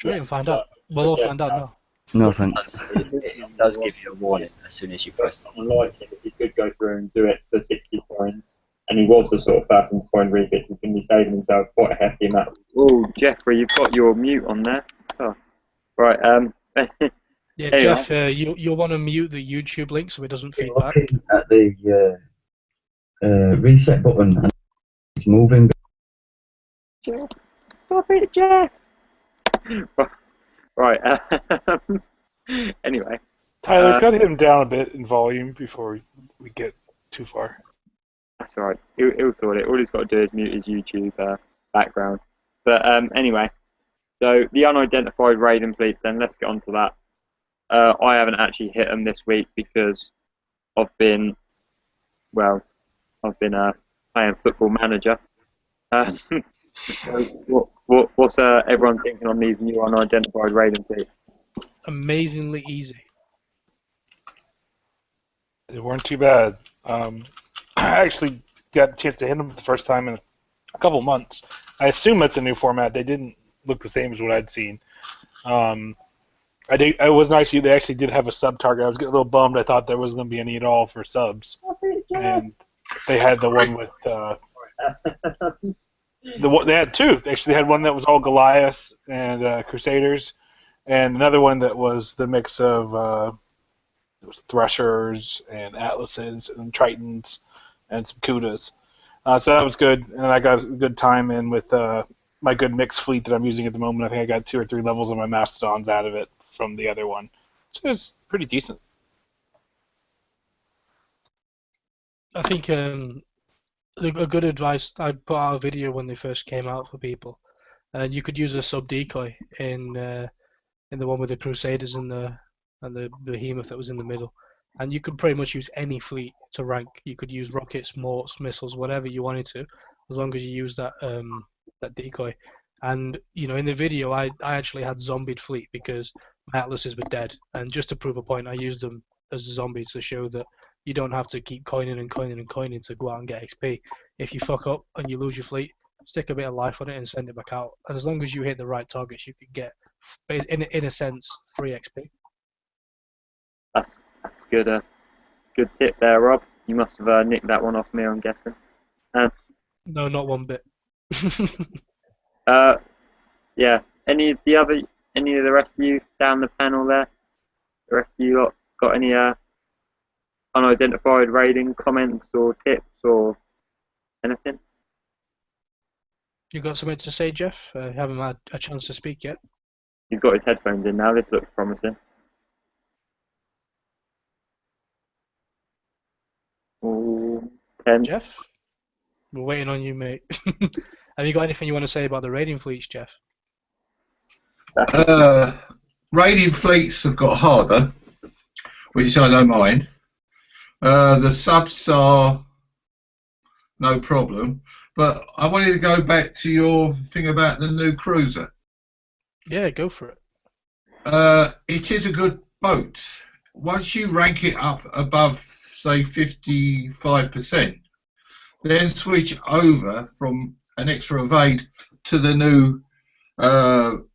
and find out. We'll all find out now. No thanks. It does give you a warning as soon as you press it. Someone like him, if he could go through and do it for 60 coins, and he was the sort of person to coin refits, he's going to be saving himself quite a hefty amount. Oh, Jeffrey, you've got your mute on there. Oh. Right, Yeah, anyway. Jeff, you'll want to mute the YouTube link so it doesn't feed back. At the reset button, and it's moving. Jeff, stop it, Jeff! Right, anyway. Tyler, it's got to hit him down a bit in volume before we get too far. That's all right. He'll sort it. All he's got to do is mute his YouTube background. But anyway, so the unidentified raiding fleets, then let's get on to that. I haven't actually hit them this week because I've been playing Football Manager. What's everyone thinking on these new unidentified raiding fleets? Amazingly easy. They weren't too bad. I actually got a chance to hit them the first time in a couple months. I assume that's a new format. They didn't look the same as what I'd seen. I wasn't actually. They actually did have a sub target. I was getting a little bummed. I thought there wasn't going to be any at all for subs, and they had the one with they had two. They actually had one that was all Goliaths and Crusaders, and another one that was the mix of it was Threshers and Atlases and Tritons and some Kudas. So that was good, and I got a good time in with my good mixed fleet that I'm using at the moment. I think I got 2 or 3 levels of my Mastodons out of it from the other one. So it's pretty decent. I think a good advice, I put out a video when they first came out for people, and you could use a sub decoy in the one with the Crusaders and the Behemoth that was in the middle, and you could pretty much use any fleet to rank. You could use rockets, morts, missiles, whatever you wanted to, as long as you use that decoy. And in the video, I actually had zombied fleet because my Atlases were dead, and just to prove a point, I used them as zombies to show that you don't have to keep coining and coining and coining to go out and get XP. If you fuck up and you lose your fleet, stick a bit of life on it and send it back out. And as long as you hit the right targets, you can get, in a sense, free XP. That's good. Good tip there, Rob. You must have nicked that one off me, I'm guessing. No, not one bit. Yeah. Any of the rest of you down the panel there? The rest of you lot got any unidentified raiding comments or tips or anything? You got something to say, Jeff? You haven't had a chance to speak yet. He's got his headphones in now. This looks promising. Ooh, Jeff? We're waiting on you, mate. Have you got anything you want to say about the raiding fleets, Jeff? Raiding fleets have got harder, which I don't mind. The subs are no problem, but I wanted to go back to your thing about the new cruiser. Yeah, go for it. It is a good boat. Once you rank it up above, say, 55%, then switch over from an extra evade to the new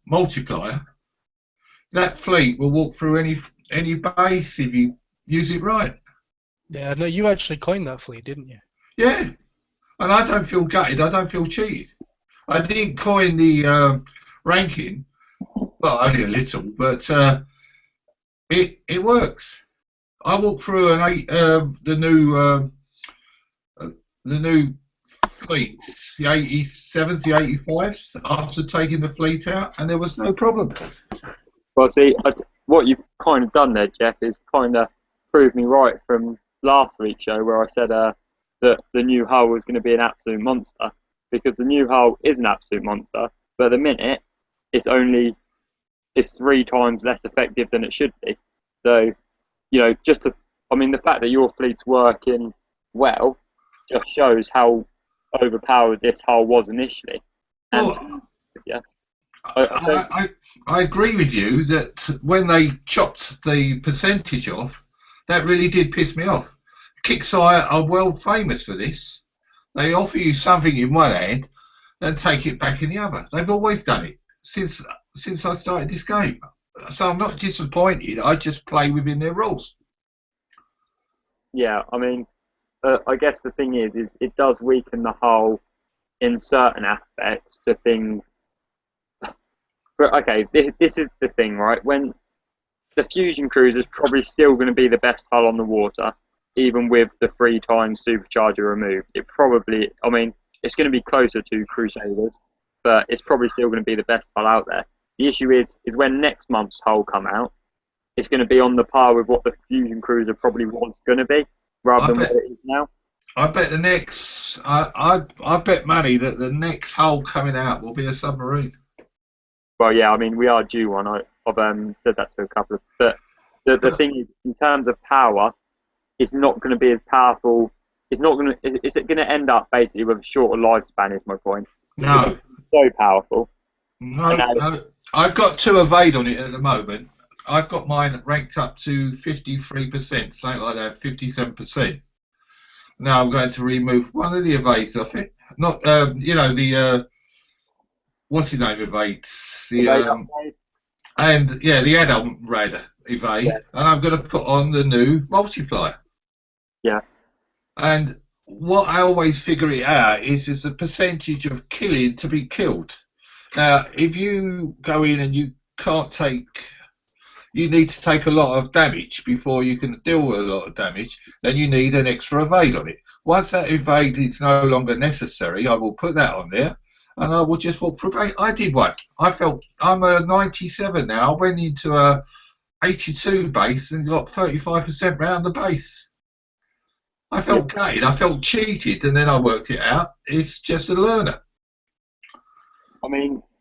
multiplier. that fleet will walk through any base if you use it right. Yeah, no, you actually coined that fleet, didn't you? Yeah, and I don't feel gutted. I don't feel cheated. I didn't coin the ranking, well, only a little, but it works. I walked through the new fleets, the 87s, the 85s, after taking the fleet out, and there was no problem. Well, see, what you've kind of done there, Jeff, is kind of proved me right from last week's show where I said that the new hull was going to be an absolute monster, because the new hull is an absolute monster, but at the minute it's 3 times less effective than it should be. So, the fact that your fleet's working well just shows how overpowered this hull was initially. And Well, yeah, I agree with you that when they chopped the percentage off, that really did piss me off. Kicksire are world famous for this. They offer you something in one hand and take it back in the other. They've always done it since I started this game. So I'm not disappointed. I just play within their rules. yeah. I guess the thing is it does weaken the hull in certain aspects to things. But okay, this is the thing, right? When the Fusion Cruiser is probably still going to be the best hull on the water, even with the 3 times supercharger removed. It's going to be closer to Crusaders, but it's probably still going to be the best hull out there. The issue is when next month's hull come out, it's going to be on the par with what the Fusion Cruiser probably was going to be, rather than what it is now. I bet the next, I bet money that the next hull coming out will be a submarine. Well, yeah, we are due one. I've said that to a couple of. But the thing is, in terms of power, it's not going to be as powerful. It's not going to. Is it going to end up basically with a shorter lifespan? Is my point. No. It's so powerful. No. I've got 2 evade on it at the moment. I've got mine ranked up to 53%, something like that, 57%. Now I'm going to remove one of the evades off it. Not, the what's his name evades? The the add-on red evade, and I'm going to put on the new multiplier. Yeah. And what I always figure it out is the percentage of killing to be killed. Now, if you go in and you need to take a lot of damage before you can deal with a lot of damage, then you need an extra evade on it. Once that evade is no longer necessary, I will put that on there, and I will just walk through. I did one. I'm a 97 now. I went into a 82 base and got 35% round the base. I felt gutted. I felt cheated, and then I worked it out. It's just a learner.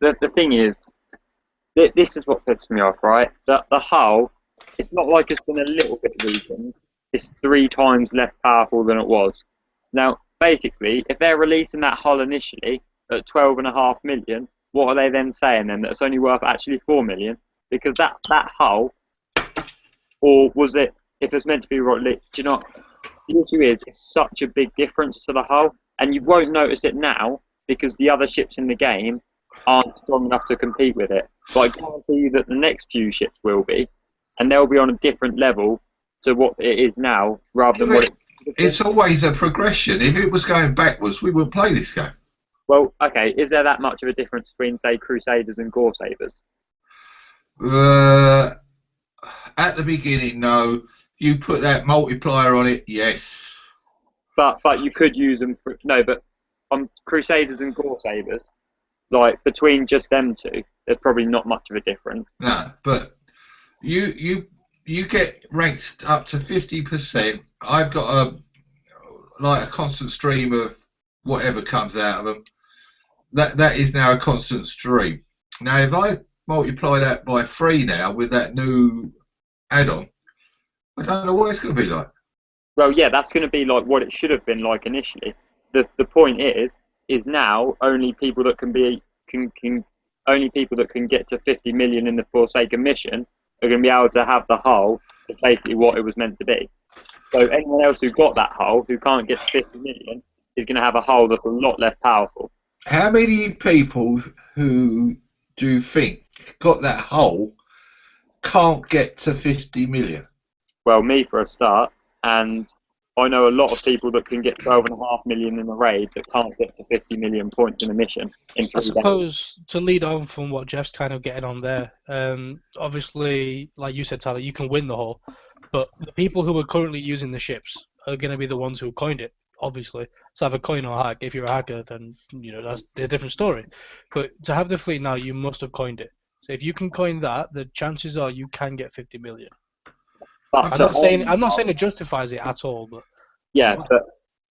The thing is, this is what pisses me off, right? The hull, it's not like it's been a little bit weakened. It's 3 times less powerful than it was. Now, basically, if they're releasing that hull initially at 12.5 million, what are they then saying then? That it's only worth actually 4 million? Because that hull, or was it, if it's meant to be right, do you know, the issue is it's such a big difference to the hull, and you won't notice it now because the other ships in the game aren't strong enough to compete with it. But I guarantee you that the next few ships will be, and they'll be on a different level to what it is now, rather than what it's always a progression. If it was going backwards, we wouldn't play this game. Well, okay, is there that much of a difference between, say, Crusaders and Gore Sabers? At the beginning, no. You put that multiplier on it, yes. But you could use them for, no, but on Crusaders and Gore Sabers, like between just them two, there's probably not much of a difference. No, but you get ranked up to 50%. I've got a constant stream of whatever comes out of them. That is now a constant stream. Now, if I multiply that by 3 now with that new add-on, I don't know what it's going to be like. Well, yeah, that's going to be like what it should have been like initially. The point is now only people that only people that can get to 50 million in the Forsaken mission are going to be able to have the hull to basically what it was meant to be. So anyone else who got that hull who can't get to 50 million is going to have a hull that's a lot less powerful. How many people who do you think got that hull can't get to 50 million? Well, me for a start, and I know a lot of people that can get 12.5 million in a raid that can't get to 50 million points in a mission in 3 I days. suppose to lead on from what Jeff's kind of getting on there, obviously, like you said, Tyler, you can win the haul, but the people who are currently using the ships are going to be the ones who coined it, obviously. So have a coin or hack. If you're a hacker, then that's a different story. But to have the fleet now, you must have coined it. So if you can coin that, the chances are you can get 50 million. But I'm not saying it justifies it at all, but yeah, but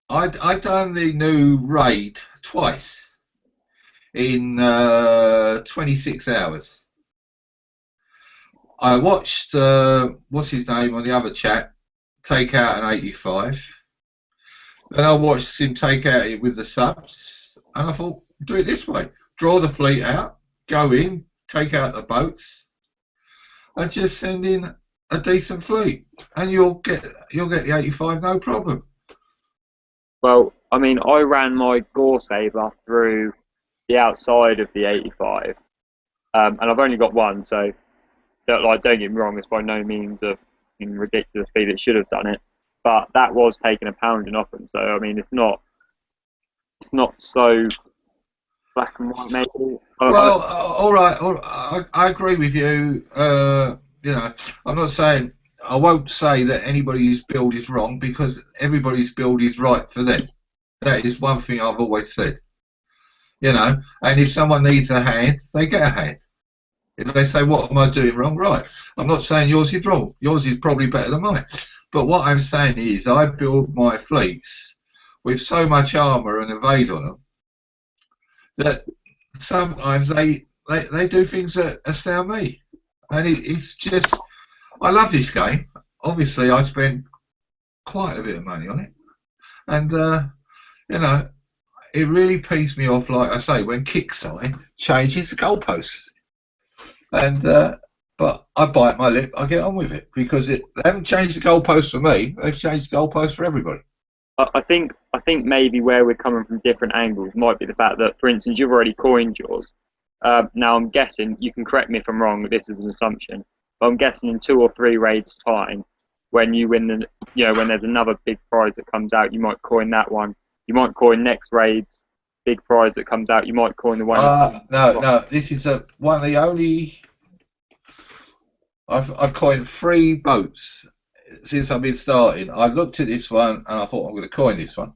I done the new raid twice in 26 hours. I watched what's his name on the other chat take out an 85. Then I watched him take out it with the subs, and I thought, do it this way: draw the fleet out, go in, take out the boats, and just send in a decent fleet, and you'll get the 85 no problem. well, I mean, I ran my Gore Saber through the outside of the 85, and I've only got one, so don't get me wrong, it's by no means a ridiculous speed. It should have done it, but that was taking a pounding off them. So I mean, it's not so black and white, maybe. Well, all right, I agree with you. I'm not saying, I won't say that anybody's build is wrong, because everybody's build is right for them. That is one thing I've always said. And if someone needs a hand, they get a hand. If they say, what am I doing wrong? Right. I'm not saying yours is wrong. Yours is probably better than mine. But what I'm saying is, I build my fleets with so much armour and evade on them that sometimes they do things that astound me. And it's just, I love this game. Obviously, I spend quite a bit of money on it. And, it really pees me off, like I say, when Kickside changes the goalposts. And but I bite my lip, I get on with it, because they haven't changed the goalposts for me, they've changed the goalposts for everybody. I think maybe where we're coming from different angles might be the fact that, for instance, you've already coined yours. Now I'm guessing, you can correct me if I'm wrong, this is an assumption, but I'm guessing in 2 or 3 raids time, when you win when there's another big prize that comes out, you might coin that one. You might coin next raid's big prize that comes out. You might coin the one. No. This is one of the only. I've coined 3 boats since I've been starting. I looked at this one and I thought, I'm going to coin this one.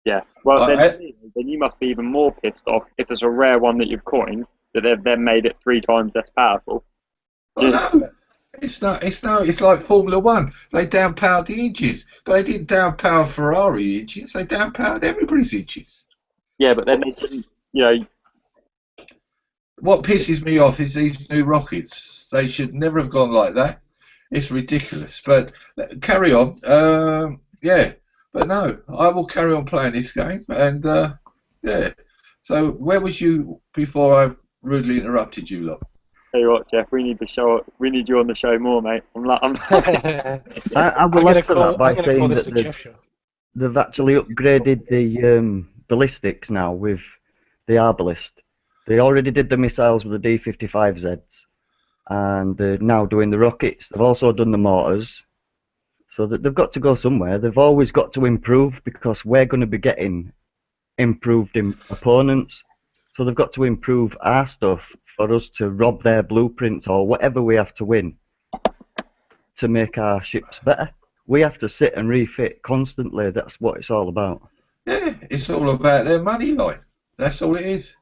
Yeah. Well, then you must be even more pissed off if it's a rare one that you've coined that they've then made it 3 times less powerful. No, it's not. It's like Formula One. They downpowered the engines, but they didn't downpower Ferrari engines. They downpowered everybody's engines. Yeah, but then they didn't. What pisses me off is these new rockets. They should never have gone like that. It's ridiculous. But carry on. Yeah. But no, I will carry on playing this game. And yeah. So where was you before I rudely interrupted you, lot? Tell you what, Jeff, we need you on the show more, mate. I will add to that by saying that they've actually upgraded the ballistics now with the arbalist. They already did the missiles with the D-55Zs, and they're now doing the rockets. They've also done the mortars, so that they've got to go somewhere. They've always got to improve, because we're going to be getting improved opponents. So they've got to improve our stuff for us to rob their blueprints or whatever we have to win to make our ships better. We have to sit and refit constantly. That's what it's all about. Yeah, it's all about their money line. That's all it is.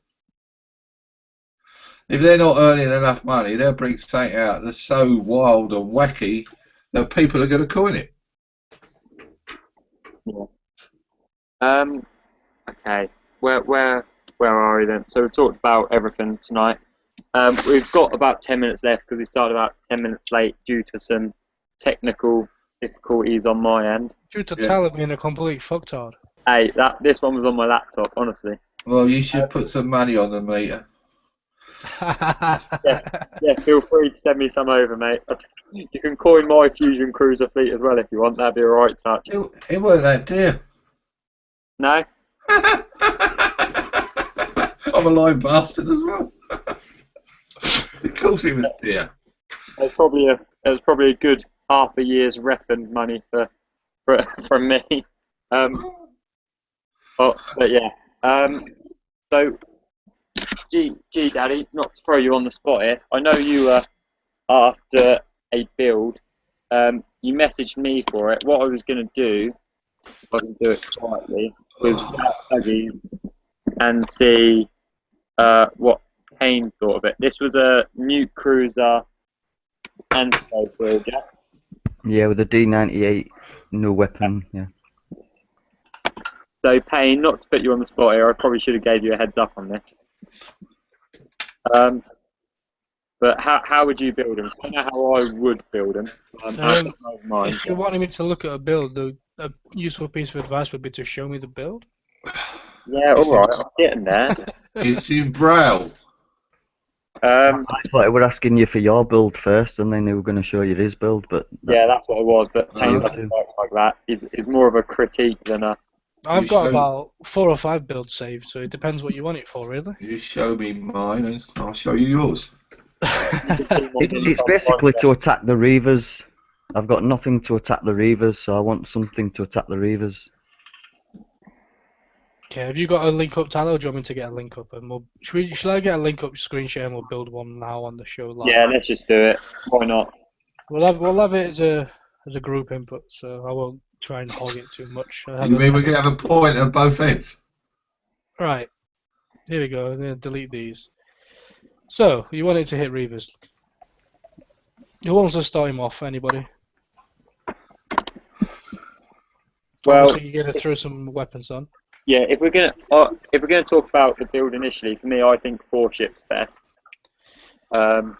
If they're not earning enough money, they'll bring something out that's so wild and wacky that people are going to coin it. Yeah. Okay. Where are we then? So we've talked about everything tonight. We've got about 10 minutes left because we started about 10 minutes late due to some technical difficulties on my end. Due to Tyler being a complete fucktard. Hey, this one was on my laptop, honestly. Well, you should put some money on the meter. yeah, feel free to send me some over, mate. You can coin my Fusion Cruiser fleet as well if you want. That'd be a right touch. It weren't that dear. No? I'm a lying bastard as well. Of course it was dear. it was probably a good half a year's reference money from me. But yeah. So G Daddy, not to throw you on the spot here. I know you were after a build. You messaged me for it. What I was going to do, if I can do it quietly, was Dougie and see what Kane thought of it. This was a nuke cruiser anti build, yeah? Yeah, with the D98, no weapon. Yeah. So Payne, not to put you on the spot here, I probably should have gave you a heads up on this. But how would you build them? I know how I would build them. If you wanted me to look at a build, a useful piece of advice would be to show me the build. Yeah, alright, I'm getting there. It's in Braille. I thought we're asking you for your build first, and then they were going to show you his build. But yeah, that's what it was. But Payne doesn't work like that. It's more of a critique than a. I've got about 4 or 5 builds saved, so it depends what you want it for, really. You show me mine, and I'll show you yours. It's basically to attack the Reavers. I've got nothing to attack the Reavers, so I want something to attack the Reavers. Okay, have you got a link up, Tyler, or do you want me to get a link up? And should I get a link up screen share and we'll build one now on the show live? Yeah, let's just do it. Why not? We'll have it as a group input, so I won't try and hog it too much. You mean we can have a point at both ends? Right. Here we go. I'm going to delete these. So, you want it to hit Reavers. Who wants to start him off? Anybody? Well, you're going to throw some weapons on. Yeah, if we're gonna talk about the build initially, for me, I think 4 ships best. I don't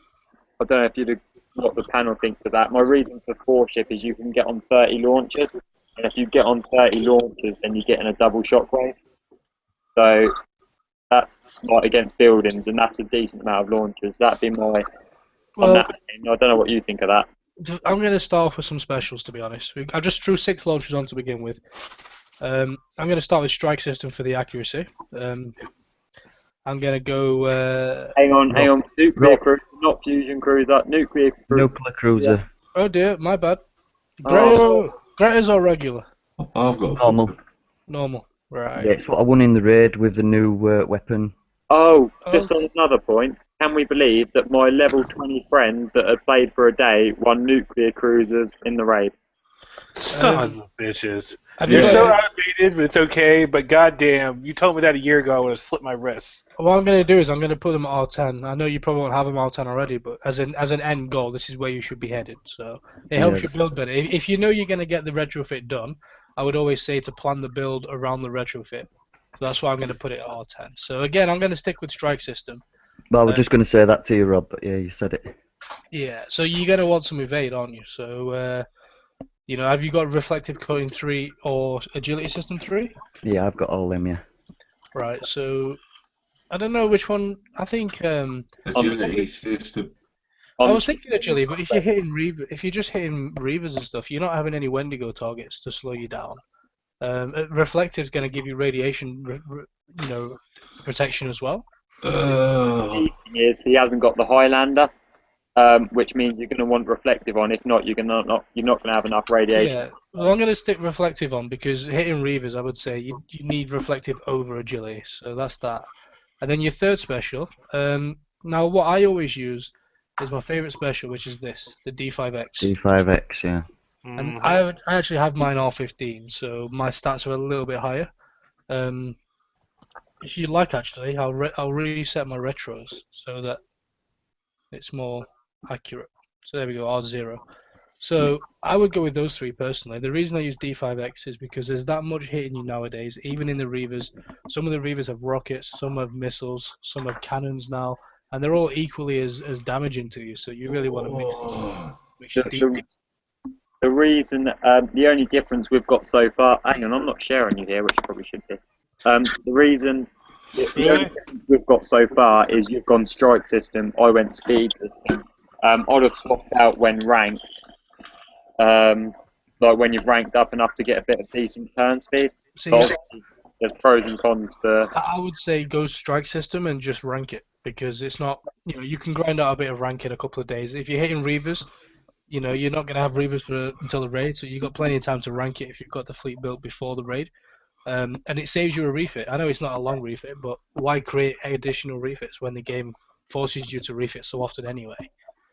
know if what the panel thinks of that. My reason for 4 ship is you can get on 30 launchers, and if you get on 30 launchers, then you get in a double shockwave. So that's like against buildings, and that's a decent amount of launchers. That'd be my on that. I don't know what you think of that. I'm going to start off with some specials, to be honest. I just threw 6 launchers on to begin with. I'm going to start with strike system for the accuracy. I'm going to go. Hang on. Nuclear cruiser, not fusion cruiser. Nuclear cruiser. Yeah. Oh dear, my bad. Grettas or regular? I've got Normal. Right. Yeah, it's what I won in the raid with the new weapon. Oh, just on another point, can we believe that my level 20 friend that had played for a day won nuclear cruisers in the raid? Sons of bitches. You're so outdated, but it's okay. But goddamn, you told me that a year ago, I would have slipped my wrists. What I'm going to do is I'm going to put them at R10. I know you probably won't have them R10 already, but as an end goal, this is where you should be headed. So it helps you build better. If you know you're going to get the retrofit done, I would always say to plan the build around the retrofit. So that's why I'm going to put it at R10. So again, I'm going to stick with strike system. Well, I was just going to say that to you, Rob, but yeah, you said it. Yeah, so you're going to want some evade, aren't you? So, have you got reflective cutting 3 or agility system 3? Yeah, I've got all them, yeah. Right, so I don't know which one. I think agility system. I was thinking agility, but if you're just hitting Reavers and stuff, you're not having any Wendigo targets to slow you down. Reflective is going to give you radiation, protection as well. The thing is, he hasn't got the Highlander, which means you're going to want reflective on. If not, you're not going to have enough radiation. Yeah, well, I'm going to stick reflective on because hitting Reavers, I would say you need reflective over agility, so that's that. And then your third special. Now, what I always use is my favorite special, which is this, the D5X. D5X, yeah. And I actually have mine R15, so my stats are a little bit higher. If you'd like, actually, I'll reset my retros so that it's more accurate. So there we go, R0. So I would go with those 3 personally. The reason I use D5X is because there's that much hitting you nowadays, even in the Reavers. Some of the Reavers have rockets, some have missiles, some have cannons now, and they're all equally as damaging to you. So you really want to mix your The reason, the only difference we've got so far. Hang on, I'm not sharing you here, which I probably should be. The reason. The only difference we've got so far is you've gone strike system, I went speed system. I'd have swapped out when ranked, like when you've ranked up enough to get a bit of decent turn speed. See, there's pros and cons to. I would say go strike system and just rank it, because it's not, you can grind out a bit of rank in a couple of days. If you're hitting Reavers, you're not going to have Reavers until the raid, so you've got plenty of time to rank it if you've got the fleet built before the raid. And it saves you a refit. I know it's not a long refit, but why create additional refits when the game forces you to refit so often anyway?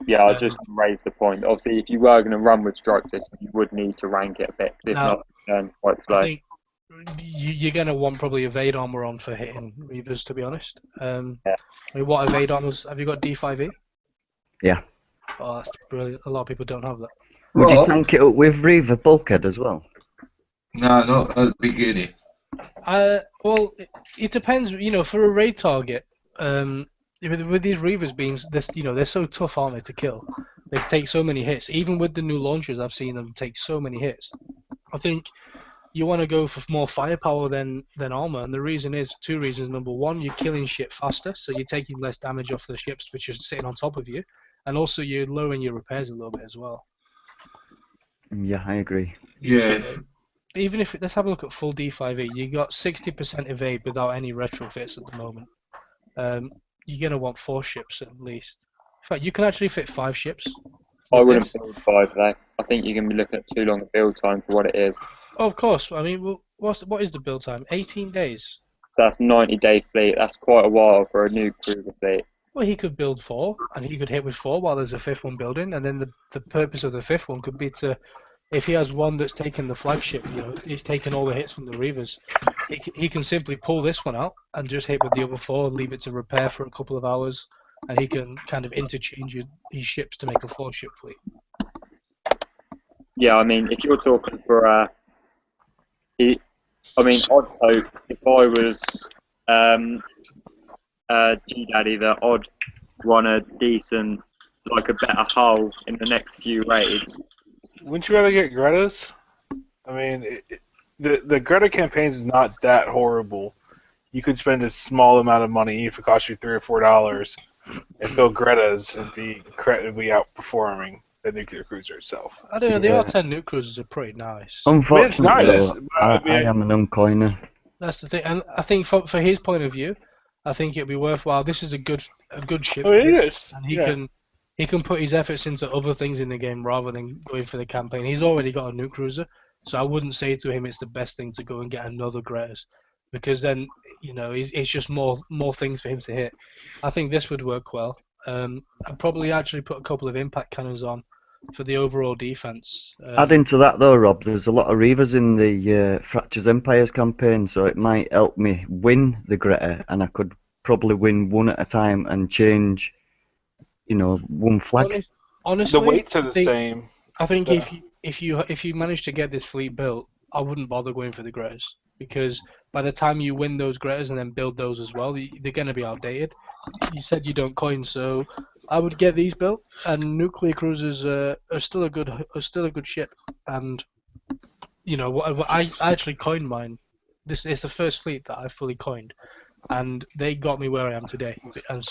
Yeah, I just raised the point. Obviously, if you were going to run with strike system, you would need to rank it a bit. If Now, not, quite slow. I think you're going to want probably evade armor on for hitting Reavers, to be honest. Yeah. I mean, what evade armors have you got? D5E? Yeah. Oh, that's brilliant. A lot of people don't have that. Would you Well, tank it up with Reaver Bulkhead as well? no, not at the beginning. Well, it depends. For a raid target, with these Reavers being this, they're so tough, aren't they, to kill? They take so many hits. Even with the new launchers, I've seen them take so many hits. I think you want to go for more firepower than armor, and the reason is two reasons. Number one, you're killing shit faster, so you're taking less damage off the ships which are sitting on top of you, and also you're lowering your repairs a little bit as well. Yeah, I agree. Yeah. Even if let's have a look at full D5E, you got 60% evade without any retrofits at the moment. You're gonna want 4 ships at least. In fact, you can actually fit 5 ships. I with wouldn't this. build 5 though. I think you're going to be looking at too long a build time for what it is. Oh, of course. I mean, what is the build time? 18 days. So that's 90-day fleet. That's quite a while for a new cruiser fleet. Well, he could build 4, and he could hit with 4 while there's a 5th one building, and then the purpose of the 5th one could be to, if he has one that's taken the flagship, he's taken all the hits from the Reavers, he can simply pull this one out and just hit with the other 4 and leave it to repair for a couple of hours, and he can kind of interchange his ships to make a 4-ship fleet. Yeah, I mean, if you're talking for I'd hope if I was G-Daddy that I'd want a decent, like a better hull in the next few raids. Wouldn't you rather get Greta's? I mean, the Greta campaigns is not that horrible. You could spend a small amount of money, if it costs you $3 or $4, and build Greta's and be incredibly outperforming the nuclear cruiser itself. I don't know, the Yeah. R10 nuke cruisers are pretty nice. Unfortunately, nice. though, I mean- I am an uncoiner. That's the thing, and I think for his point of view, I think it'd be worthwhile. This is a good ship. Oh, it is. And Yeah. he can put his efforts into other things in the game rather than going for the campaign. He's already got a nuke cruiser, so I wouldn't say to him it's the best thing to go and get another Gretas, because then it's just more things for him to hit. I think this would work well. I'd probably actually put a couple of impact cannons on for the overall defense. Adding to that though, Rob, there's a lot of Reavers in the Fractures Empires campaign, so it might help me win the Greta, and I could probably win one at a time and change, one flag. Honestly, The weights are the I think, same. I think Yeah. if you manage to get this fleet built, I wouldn't bother going for the Gretas, because by the time you win those Gretas and then build those as well, they're going to be outdated. You said you don't coin, so I would get these built. And nuclear cruisers are still a good ship. And I actually coined mine. This is the first fleet that I fully coined, and they got me where I am today. And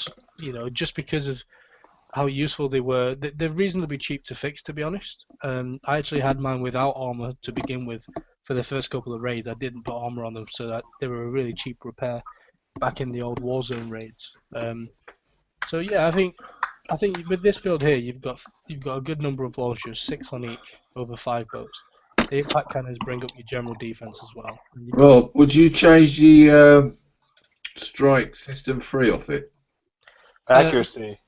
just because of how useful they were, they're reasonably cheap to fix, to be honest. I actually had mine without armor to begin with for the first couple of raids. I didn't put armor on them, so that they were a really cheap repair back in the old Warzone raids. So yeah, I think with this build here, you've got a good number of launchers, 6 on each, over 5 boats. The impact cannons bring up your general defense as well. Rob, would you change the strike system free off it? Accuracy.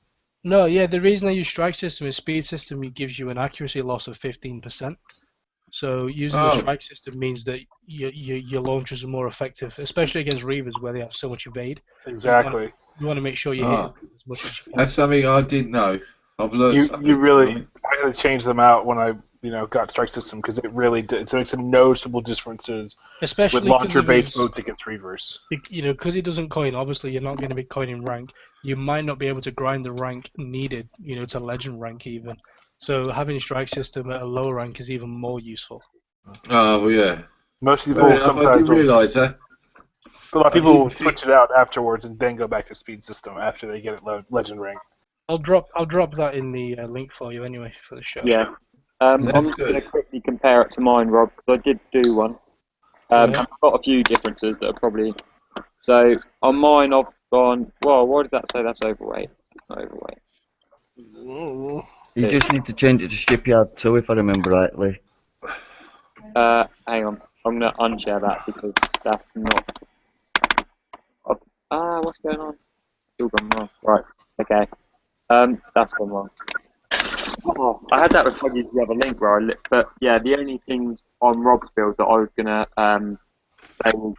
No, yeah, the reason I use strike system is speed system gives you an accuracy loss of 15%. So using the strike system means that your launchers are more effective, especially against Reavers where they have so much evade. Exactly. You want to make sure you hit as much as you can. That's something I didn't know. I've learned something. I had to change them out when I got strike system, because it really it makes some noticeable differences Especially with launcher-based boats against Reavers. Because he doesn't coin, obviously you're not going to be coining rank. You might not be able to grind the rank needed, to legend rank even. So having a strike system at a lower rank is even more useful. Oh, well, yeah. Most people I sometimes didn't realise that. A lot of people will switch it out afterwards and then go back to speed system after they get it legend rank. I'll drop that in the link for you anyway for the show. Yeah. I'm That's going to good. quickly compare it to mine, Rob, because I did do one. I've got a few differences that are probably. So on mine, I've gone. Well, why does that say that's overweight? It's not overweight. You just need to change it to Shipyard 2, if I remember rightly. Hang on, I'm gonna unshare that because that's not. What's going on? Still gone wrong. Right. Okay. That's gone wrong. Oh, I had that with the other link where but yeah, the only things on Rob's build that I was gonna say was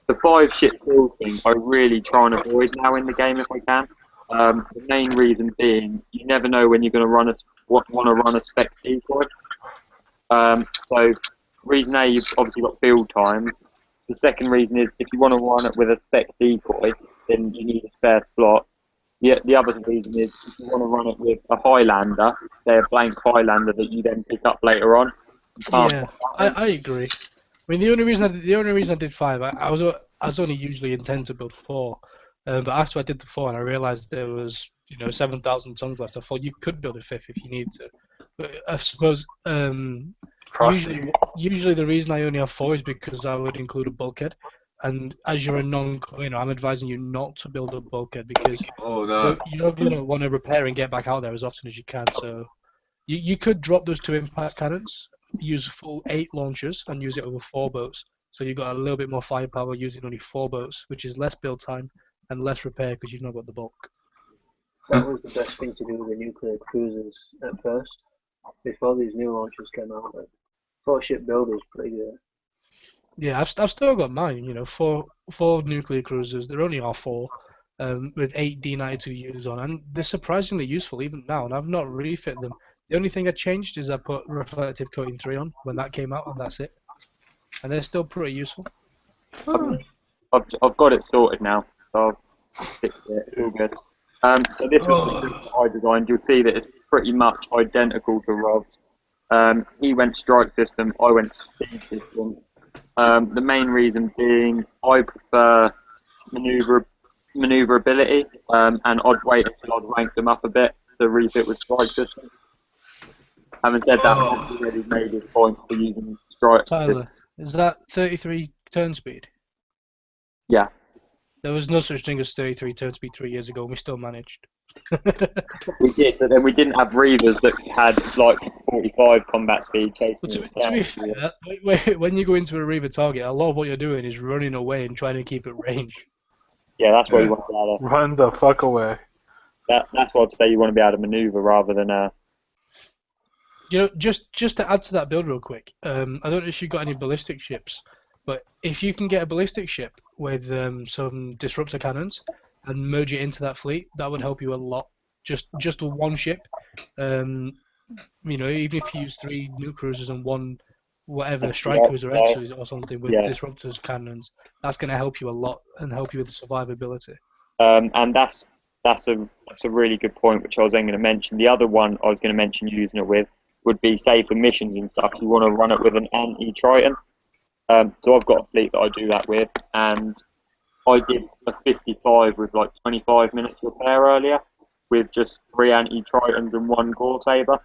the 5 ship build thing. I really try and avoid now in the game if I can. The main reason being you never know when you're gonna want to run a spec decoy. So reason A, you've obviously got build time. The second reason is if you want to run it with a spec decoy, then you need a spare slot. The other reason is if you want to run it with a Highlander, say a blank Highlander that you then pick up later on. Yeah, I agree. I mean, the only reason I did 5, I was only usually intending to build 4, but after I did the 4 and I realised there was 7,000 tons left, I thought you could build a 5th if you need to. But I suppose usually the reason I only have 4 is because I would include a bulkhead. And as you're a non-cleaner, I'm advising you not to build a bulkhead because you're going to want to repair and get back out there as often as you can. So you could drop those 2 impact cannons, use full 8 launchers, and use it over 4 boats. So you've got a little bit more firepower using only 4 boats, which is less build time and less repair because you've not got the bulk. That was the best thing to do with the nuclear cruisers at first, before these new launchers came out. Like, 4-ship build is pretty good. Yeah, I've still got mine. 4 nuclear cruisers. They're only R4, with 8 D92 units on, and they're surprisingly useful even now. And I've not refit them. The only thing I changed is I put reflective coating 3 on when that came out, and that's it. And they're still pretty useful. I've got it sorted now, so I'll fix it. It's all good. So this was the group that I designed. You'll see that it's pretty much identical to Rob's. He went strike system, I went speed system. The main reason being I prefer maneuverability, and I'd wait until I'd rank them up a bit to refit with strike system. Having said that, I've already made his point for using strike Tyler, system. is that 33 turn speed? Yeah. There was no such thing as 33 turn speed 3 years ago, and we still managed. We did, but then we didn't have Reavers that had like 45 combat speed chasing To us. be fair, when you go into a Reaver target, a lot of what you're doing is running away and trying to keep at range. Yeah, that's what you want to be able to. Run the fuck away. That's what I'd say you want to be able to maneuver rather than Just to add to that build real quick, I don't know if you've got any ballistic ships, but if you can get a ballistic ship with some disruptor cannons and merge it into that fleet, that would help you a lot. Just the one ship, even if you use 3 nuke cruisers and 1 whatever strike cruiser actually or something with disruptors cannons, that's going to help you a lot and help you with survivability. and that's a really good point, which I was then going to mention. The other one I was going to mention using it with would be, say, for missions and stuff, you want to run it with an anti-Triton. So I've got a fleet that I do that with, and I did a 55 with like 25 minutes repair earlier with just 3 anti-Tritons and 1 Gore Saber.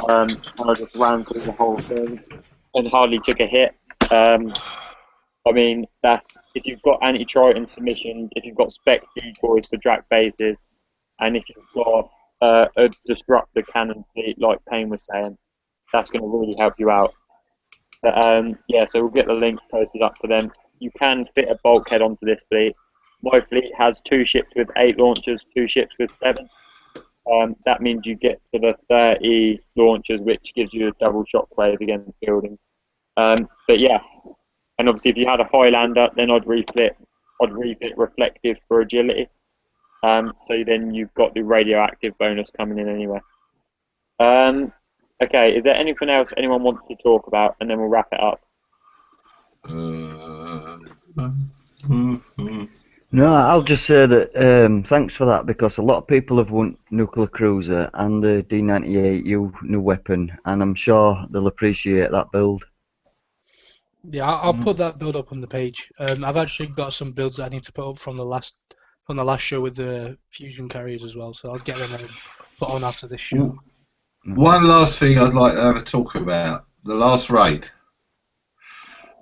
And I just ran through the whole thing and hardly took a hit. I mean, that's if you've got anti-Triton submissions, if you've got spec decoys for Drac bases, and if you've got a disruptor cannon fleet, like Payne was saying, that's going to really help you out. But, yeah, so we'll get the link posted up for them. You can fit a bulkhead onto this fleet. My fleet has 2 ships with 8 launchers, 2 ships with 7. That means you get to the 30 launchers, which gives you a double shockwave against buildings. But yeah, and obviously if you had a Highlander, then I'd refit reflective for agility. So then you've got the radioactive bonus coming in anyway. Okay, is there anything else anyone wants to talk about, and then we'll wrap it up? No, I'll just say that thanks for that, because a lot of people have won Nuclear Cruiser and the D98U new weapon, and I'm sure they'll appreciate that build. Yeah, I'll put that build up on the page. I've actually got some builds that I need to put up from the last show with the fusion carriers as well, so I'll get them put on after this show. One last thing I'd like to have a talk about: the last raid.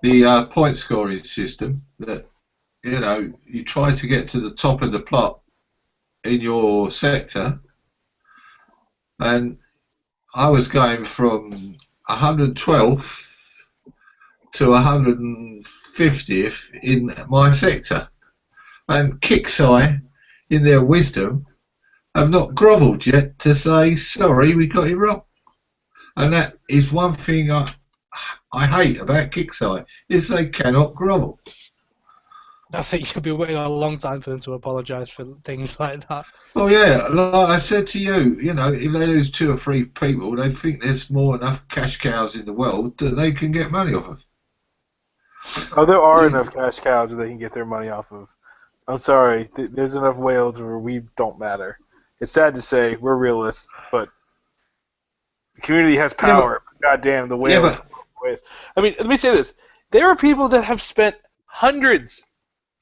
the point scoring system that, you know, you try to get to the top of the plot in your sector, and I was going from 112th to 150th in my sector, and Kixeye, in their wisdom, have not grovelled yet to say sorry, we got it wrong. And that is one thing I hate about Kixeye, is they cannot grovel. I think you'll be waiting a long time for them to apologise for things like that. Oh yeah, like I said to you, you know, if they lose 2 or 3 people, they think there's more enough cash cows in the world that they can get money off of. Oh, there are enough cash cows that they can get their money off of. I'm sorry, there's enough whales where we don't matter. It's sad to say, we're realists, but the community has power. God damn, the whales. I mean, let me say this. There are people that have spent hundreds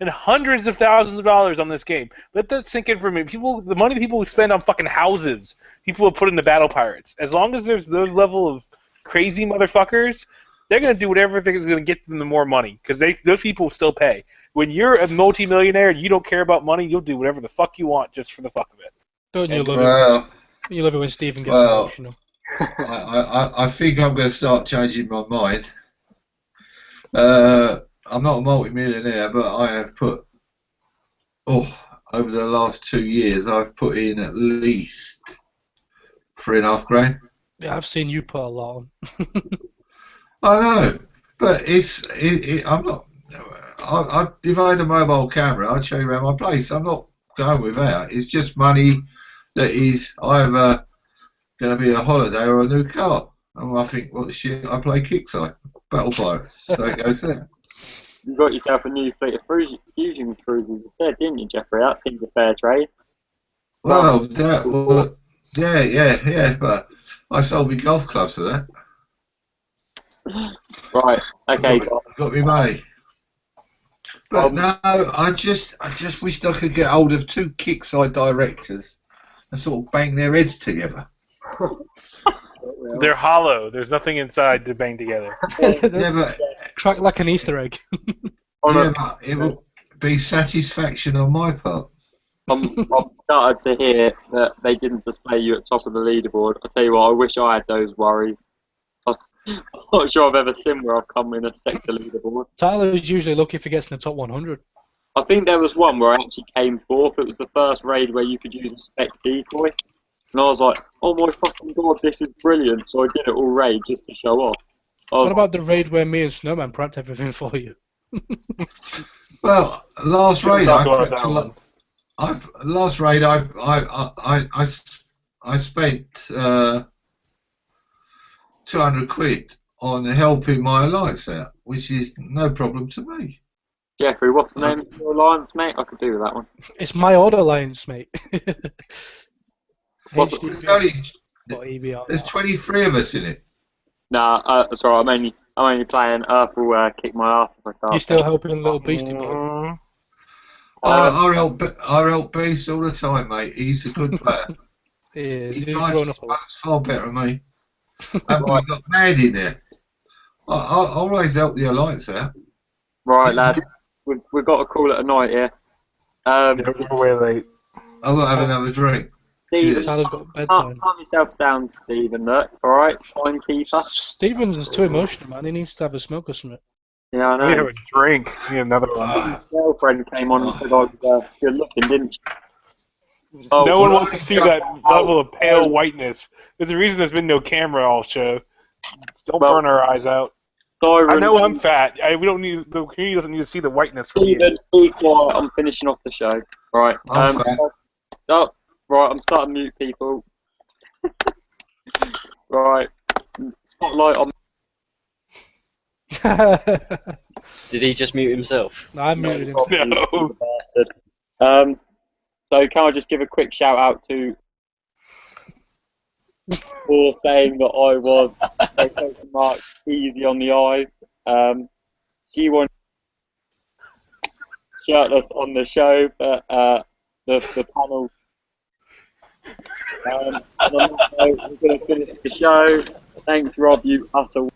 and hundreds of thousands of dollars on this game. Let that sink in for me. The money people spend on fucking houses, people have put into Battle Pirates. As long as there's those level of crazy motherfuckers, they're going to do whatever is going to get them the more money, because those people still pay. When you're a multi-millionaire and you don't care about money, you'll do whatever the fuck you want just for the fuck of it. Don't you love it? You love it when Stephen gets emotional. I think I'm going to start changing my mind. I'm not a multi-millionaire, but I have put, over the last 2 years, I've put in at least $3.5 grand. Yeah, I've seen you put a lot on. I know, but I'm not. If I had a mobile camera, I'd show you around my place. I'm not going without. It's just money that is either going to be a holiday or a new car. And I think, what the shit, I play Kixeye, Battle Pirates, so it goes there. You got yourself a new fleet of fusion cruisers instead, didn't you, Jeffrey? That seems a fair trade. Well, yeah, but I sold my golf clubs for that. Right, okay. Got me money. But no, I just wished I could get hold of 2 Kixeye directors and sort of bang their heads together. They're hollow. There's nothing inside to bang together. Yeah, but Crack like an Easter egg. but it will be satisfaction on my part. I'm started to hear that they didn't display you at top of the leaderboard. I tell you what, I wish I had those worries. I'm not sure I've ever seen where I've come in a sector leaderboard. Tyler's usually lucky if he gets in the top 100. I think there was one where I actually came 4th. It was the first raid where you could use a spec decoy. And I was like, oh my fucking god, this is brilliant. So I did it all raid just to show off. What about the raid where me and Snowman prepped everything for you? Well, last raid I spent 200 quid on helping my alliance out, which is no problem to me. Jeffrey, what's the name of your alliance, mate? I could do with that one. It's my order alliance, mate. There's 23 of us in it. Nah, sorry, I'm only playing. Earth will kick my ass if I start. You still helping little Beastie Boy? I help Beast all the time, mate. He's a good player. He's grown up a lot. Far better than me. And we got mad in there. I'll always help the alliance out. Right, lad. We've got to call it a night here. We're way late. I've got to have another drink. Stephen, Tyler's got bedtime. calm yourself down, Stephen. Look, all right, timekeeper. Stephen's is too emotional, man. He needs to have a smoke or something. Yeah, I know. We have a drink. We need another one. My girlfriend came on and said I was good looking, didn't she? Oh, No one wants to see that level of pale whiteness. There's a reason there's been no camera all show. Don't burn our eyes out. Siren, I know I'm fat. We don't need the community doesn't need to see the whiteness from you. Stephen, be quiet. I'm finishing off the show. Right. I'm fat. Oh, right. I'm starting to mute people. Right. Spotlight on. Did he just mute himself? I muted him. No. Bastard. So can I just give a quick shout out to for saying that I was easy on the eyes. She wanted shirtless on the show, but the panel. And on that note, we're going to finish the show. Thanks, Rob. You utter.